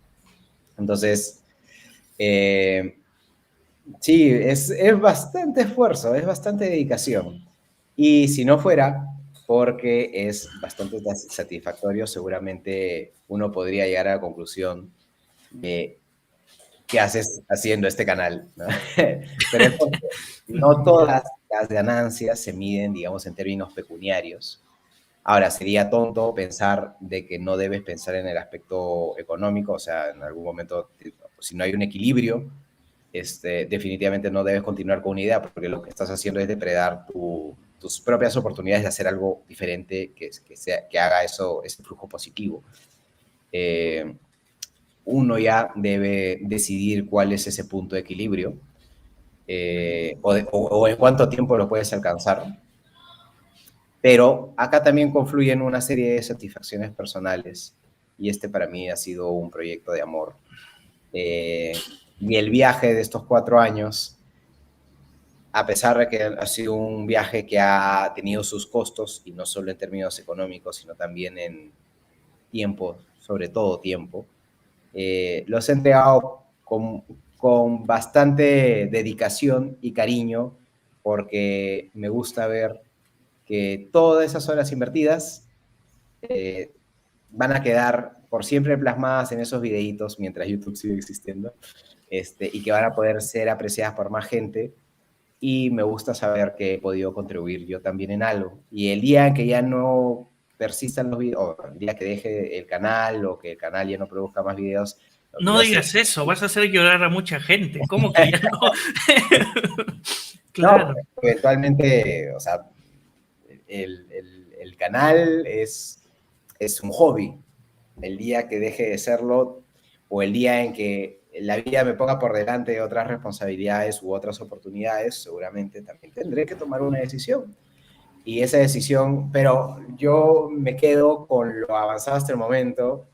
Entonces, sí, es bastante esfuerzo, es bastante dedicación. Y si no fuera porque es bastante satisfactorio, seguramente uno podría llegar a la conclusión de qué haces haciendo este canal, ¿no? Pero es porque no todas las ganancias se miden, digamos, en términos pecuniarios. Ahora, sería tonto pensar de que no debes pensar en el aspecto económico, o sea, en algún momento, si no hay un equilibrio, definitivamente no debes continuar con una idea, porque lo que estás haciendo es depredar tus propias oportunidades de hacer algo diferente que haga ese flujo positivo. Uno ya debe decidir cuál es ese punto de equilibrio o en cuánto tiempo lo puedes alcanzar. Pero acá también confluyen una serie de satisfacciones personales y para mí ha sido un proyecto de amor. Y el viaje de estos 4 años a pesar de que ha sido un viaje que ha tenido sus costos, y no solo en términos económicos, sino también en tiempo, sobre todo tiempo. Los he entregado con bastante dedicación y cariño, porque me gusta ver que todas esas horas invertidas eh, van a quedar por siempre plasmadas en esos videitos mientras YouTube sigue existiendo, y que van a poder ser apreciadas por más gente. Y me gusta saber que he podido contribuir yo también en algo. Y el día en que ya no persistan los videos, o el día que deje el canal, o que el canal ya no produzca más videos, lo que No yo sé. digas eso, vas a hacer llorar a mucha gente. ¿Cómo que ya no? No, Claro. eventualmente, o sea, el canal es un hobby. El día que deje de serlo, o el día en que la vida me ponga por delante otras responsabilidades u otras oportunidades, seguramente también tendré que tomar una decisión. Y esa decisión, pero yo me quedo con lo avanzado hasta el momento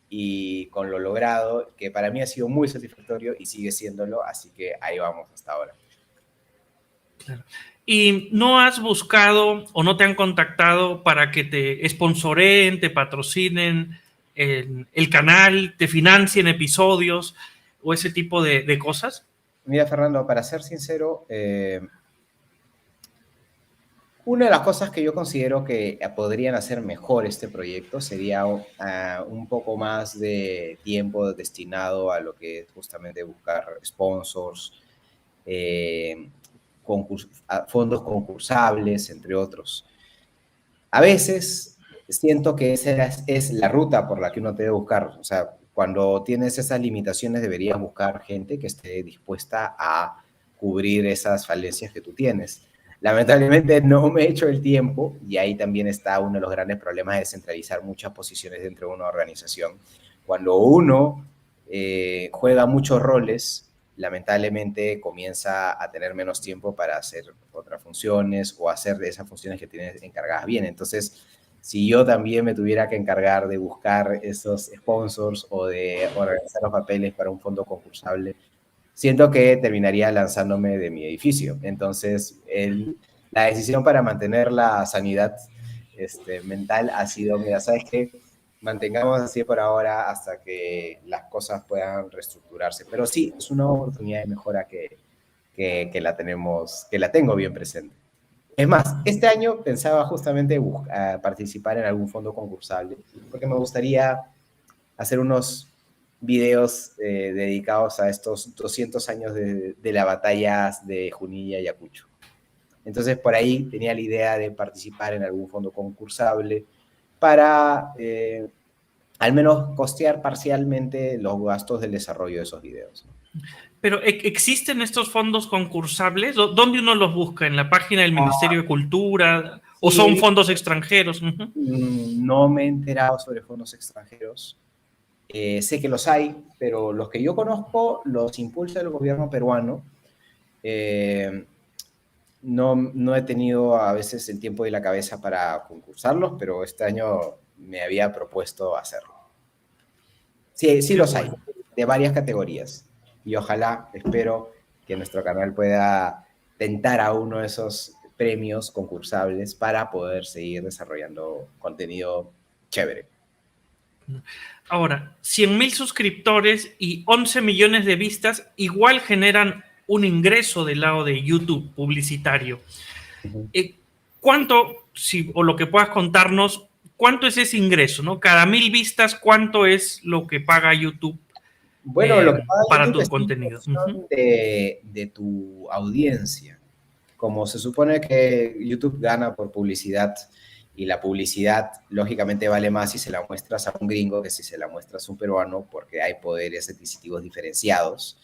y con lo logrado, que para mí ha sido muy satisfactorio y sigue siéndolo, así que ahí vamos hasta ahora. Claro. ¿Y no has buscado o no te han contactado para que te sponsoreen, te patrocinen el canal, te financien episodios o ese tipo de cosas? Mira, Fernando, para ser sincero, una de las cosas que yo considero que podrían hacer mejor este proyecto sería un poco más de tiempo destinado a lo que es justamente buscar sponsors, eh, a fondos concursables, entre otros. A veces siento que esa es la ruta por la que uno debe buscar. O sea, cuando tienes esas limitaciones deberías buscar gente que esté dispuesta a cubrir esas falencias que tú tienes. Lamentablemente no me he hecho el tiempo, y ahí también está uno de los grandes problemas de centralizar muchas posiciones dentro de una organización. Cuando uno juega muchos roles, lamentablemente comienza a tener menos tiempo para hacer otras funciones o hacer de esas funciones que tienes encargadas bien. Entonces, si yo también me tuviera que encargar de buscar esos sponsors o de organizar los papeles para un fondo concursable, siento que terminaría lanzándome de mi edificio. Entonces, la decisión para mantener la sanidad mental ha sido, mira, ¿sabes qué? Mantengamos así por ahora hasta que las cosas puedan reestructurarse. Pero sí, es una oportunidad de mejora que la tenemos, que la tengo bien presente. Es más, este año pensaba justamente participar en algún fondo concursable, porque me gustaría hacer unos videos dedicados a estos 200 años de las batallas de Junín y Ayacucho. Entonces, por ahí tenía la idea de participar en algún fondo concursable para al menos costear parcialmente los gastos del desarrollo de esos videos. Pero ¿existen estos fondos concursables? ¿Dónde uno los busca? ¿En la página del Ministerio de Cultura? ¿O Sí, son fondos extranjeros? no me he enterado sobre fondos extranjeros. Sé que los hay, pero los que yo conozco los impulsa el gobierno peruano. No he tenido a veces el tiempo y la cabeza para concursarlos, pero este año me había propuesto hacerlo. Sí, sí Qué los hay, bueno. de varias categorías. Y ojalá, espero que nuestro canal pueda tentar a uno de esos premios concursables para poder seguir desarrollando contenido chévere. Ahora, 100,000 suscriptores y 11 millones de vistas igual generan un ingreso del lado de YouTube publicitario. Ujú. ¿Cuánto, si, o lo que puedas contarnos, cuánto es ese ingreso, ¿no? Cada 1,000 vistas, ¿cuánto es lo que paga YouTube Bueno, lo que paga para YouTube tu es una contenido? función de tu audiencia. Como se supone que YouTube gana por publicidad, y la publicidad lógicamente vale más si se la muestras a un gringo que si se la muestras a un peruano, porque hay poderes adquisitivos diferenciados,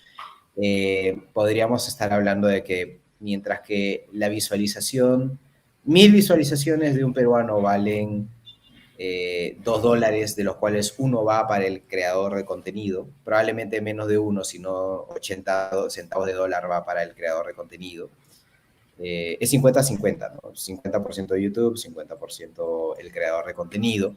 podríamos estar hablando de que mientras que la visualización, 1.000 visualizaciones de un peruano valen $2, de los cuales uno va para el creador de contenido, probablemente menos de uno, sino 80 centavos de dólar va para el creador de contenido. Es 50-50, ¿no? 50% de YouTube, 50% el creador de contenido.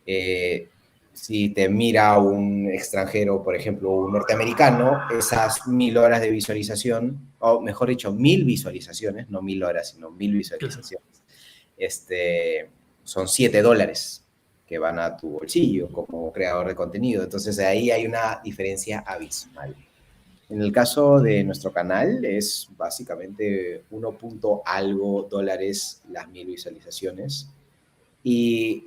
Eh, si te mira un extranjero, por ejemplo, un norteamericano, esas 1000 horas de visualización, o mejor dicho, 1000 visualizaciones, no 1000 horas, sino 1000 visualizaciones, son $7 que van a tu bolsillo como creador de contenido. Entonces ahí hay una diferencia abismal. En el caso de nuestro canal es básicamente 1 punto algo dólares las 1000 visualizaciones. Y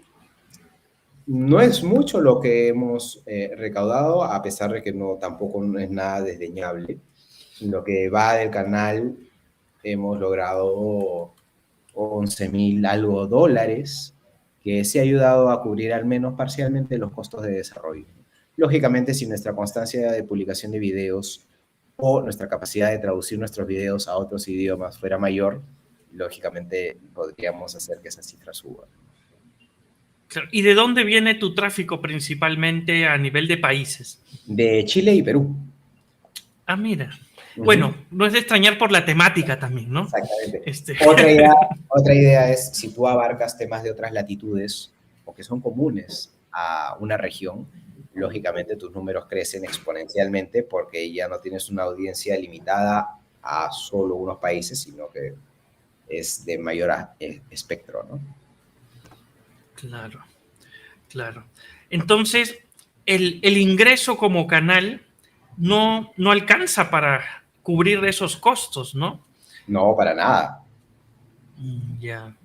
no es mucho lo que hemos recaudado, a pesar de que no, tampoco no es nada desdeñable. Lo que va del canal hemos logrado 11.000 algo dólares, que se ha ayudado a cubrir al menos parcialmente los costos de desarrollo. Lógicamente, si nuestra constancia de publicación de videos o nuestra capacidad de traducir nuestros videos a otros idiomas fuera mayor, lógicamente podríamos hacer que esa cifra suba. Claro. ¿Y de dónde viene tu tráfico principalmente a nivel de países? De Chile y Perú. Ah, mira. Bueno, no es de extrañar por la temática también, ¿no? Exactamente. Otra idea es, si tú abarcas temas de otras latitudes o que son comunes a una región, lógicamente tus números crecen exponencialmente porque ya no tienes una audiencia limitada a solo unos países, sino que es de mayor espectro, ¿no? Claro, claro. Entonces, el ingreso como canal no alcanza para cubrir esos costos, ¿no? No, para nada. Ya,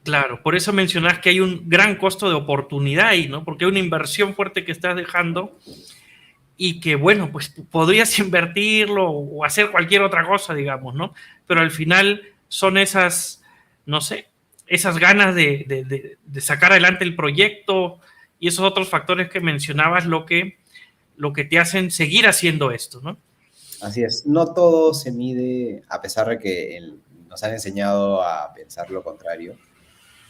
claro. Por eso mencionas que hay un gran costo de oportunidad ahí, ¿no? Porque hay una inversión fuerte que estás dejando y que, bueno, pues podrías invertirlo o hacer cualquier otra cosa, digamos, ¿no? Pero al final son esas, no sé, esas ganas de sacar adelante el proyecto y esos otros factores que mencionabas lo que te hacen seguir haciendo esto, ¿no? Así es. No todo se mide, a pesar de que nos han enseñado a pensar lo contrario,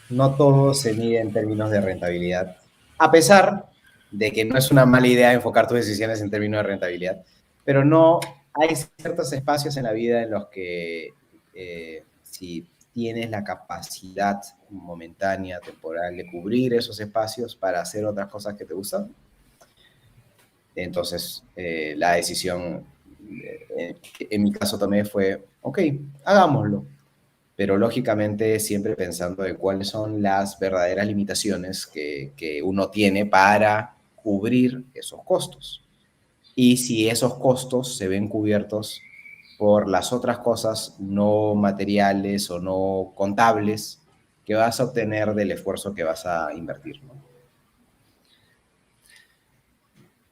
no todo se mide en términos de rentabilidad, a pesar de que no es una mala idea enfocar tus decisiones en términos de rentabilidad, pero no hay ciertos espacios en la vida en los que si tienes la capacidad momentánea, temporal, de cubrir esos espacios para hacer otras cosas que te gustan, entonces la decisión, en mi caso también fue, ok, hagámoslo, pero lógicamente siempre pensando en cuáles son las verdaderas limitaciones que uno tiene para cubrir esos costos. Y si esos costos se ven cubiertos por las otras cosas no materiales o no contables que vas a obtener del esfuerzo que vas a invertir, ¿no?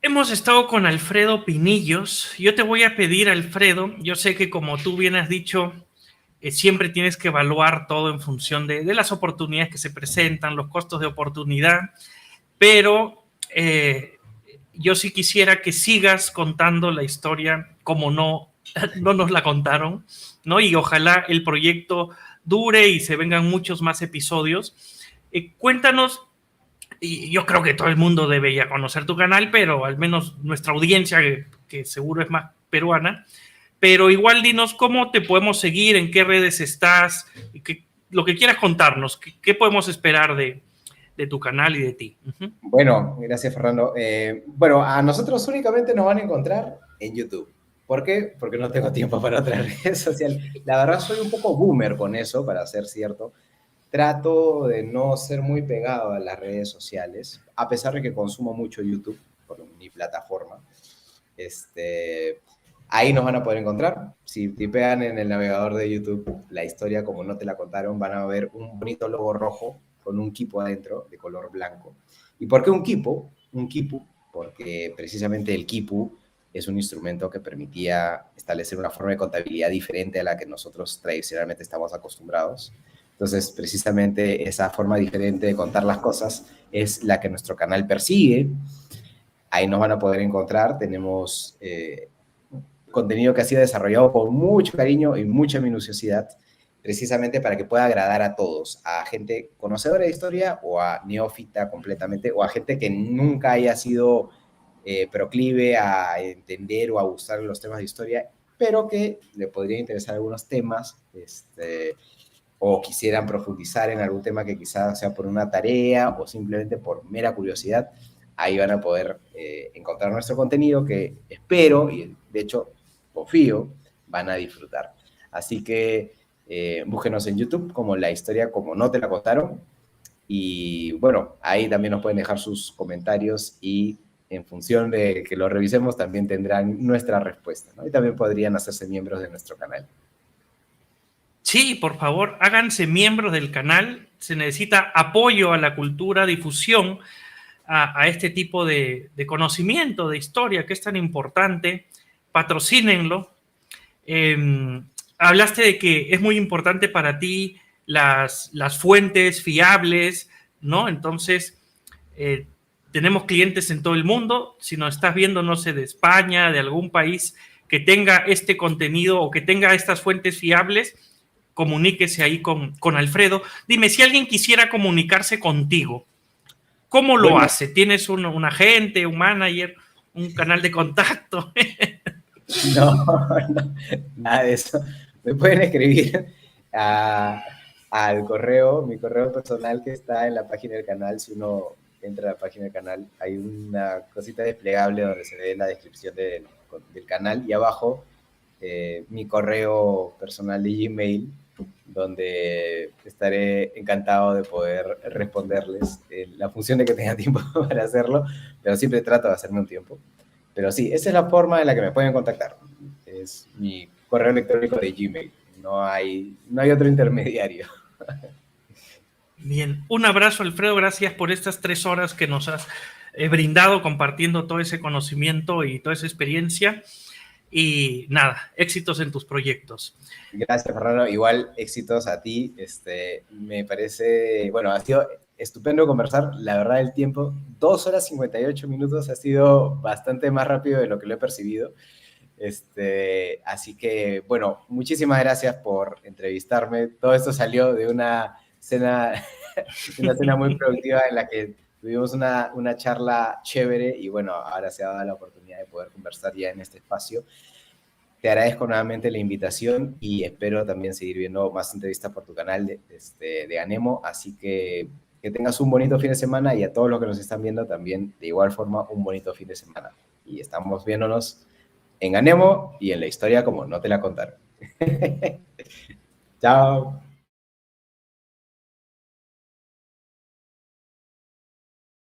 Hemos estado con Alfredo Pinillos. Yo te voy a pedir, Alfredo, yo sé que como tú bien has dicho, siempre tienes que evaluar todo en función de las oportunidades que se presentan, los costos de oportunidad, pero yo sí quisiera que sigas contando la historia como no nos la contaron, ¿no? Y ojalá el proyecto dure y se vengan muchos más episodios. Cuéntanos, y yo creo que todo el mundo debe ya conocer tu canal, pero al menos nuestra audiencia, que seguro es más peruana, pero igual dinos cómo te podemos seguir, en qué redes estás, lo que quieras contarnos, qué podemos esperar de tu canal y de ti. Bueno, gracias Fernando. Bueno, a nosotros únicamente nos van a encontrar en YouTube. ¿Por qué? Porque no tengo tiempo para otra red social. La verdad soy un poco boomer con eso, para ser cierto. Trato de no ser muy pegado a las redes sociales, a pesar de que consumo mucho YouTube por mi plataforma. Ahí nos van a poder encontrar. Si tipean en el navegador de YouTube la historia como no te la contaron, van a ver un bonito logo rojo con un quipu adentro de color blanco. ¿Y por qué un quipu? Un quipu porque precisamente el quipu es un instrumento que permitía establecer una forma de contabilidad diferente a la que nosotros tradicionalmente estamos acostumbrados. Entonces, precisamente esa forma diferente de contar las cosas es la que nuestro canal persigue. Ahí nos van a poder encontrar. Tenemos contenido que ha sido desarrollado con mucho cariño y mucha minuciosidad, precisamente para que pueda agradar a todos, a gente conocedora de historia o a neófita completamente, o a gente que nunca haya sido proclive a entender o a gustar los temas de historia, pero que le podría interesar algunos temas, o quisieran profundizar en algún tema que quizás sea por una tarea o simplemente por mera curiosidad. ahí van a poder encontrar nuestro contenido que espero y de hecho confío van a disfrutar. Así que búsquenos en YouTube como La Historia Como No Te La Contaron. Y bueno, ahí también nos pueden dejar sus comentarios y en función de que lo revisemos también tendrán nuestra respuesta, ¿no? Y también podrían hacerse miembros de nuestro canal. Sí, por favor, háganse miembros del canal. Se necesita apoyo a la cultura, difusión a este tipo de conocimiento, de historia, que es tan importante. Patrocínenlo. Hablaste de que es muy importante para ti las fuentes fiables, ¿no? Entonces, tenemos clientes en todo el mundo. Si nos estás viendo, no sé, de España, de algún país que tenga este contenido o que tenga estas fuentes fiables, comuníquese ahí con Alfredo. Dime, si alguien quisiera comunicarse contigo, ¿cómo lo Bueno, hace? ¿Tienes un agente, un manager, un canal de contacto? no, no, nada de eso. Me pueden escribir al correo, mi correo personal que está en la página del canal. Si uno entra a la página del canal, hay una cosita desplegable donde se ve la descripción del canal y abajo mi correo personal de Gmail, donde estaré encantado de poder responderles la función de que tenga tiempo para hacerlo, pero siempre trato de hacerme un tiempo. Pero sí, esa es la forma en la que me pueden contactar. Es mi correo electrónico de Gmail. No hay otro intermediario. Bien, un abrazo, Alfredo. Gracias por estas 3 horas que nos has brindado compartiendo todo ese conocimiento y toda esa experiencia. Y nada, éxitos en tus proyectos. Gracias, Fernando. Igual éxitos a ti. Me parece, bueno, ha sido estupendo conversar. La verdad, el tiempo, 2 horas 58 minutos, ha sido bastante más rápido de lo que lo he percibido. Así que, bueno, muchísimas gracias por entrevistarme. Todo esto salió de una cena muy productiva en la que tuvimos una charla chévere y bueno, ahora se ha dado la oportunidad de poder conversar ya en este espacio. Te agradezco nuevamente la invitación y espero también seguir viendo más entrevistas por tu canal de Anemo, así que tengas un bonito fin de semana y a todos los que nos están viendo también de igual forma un bonito fin de semana. Y estamos viéndonos en Anemo y en La Historia Como No Te La Contaron. Chao.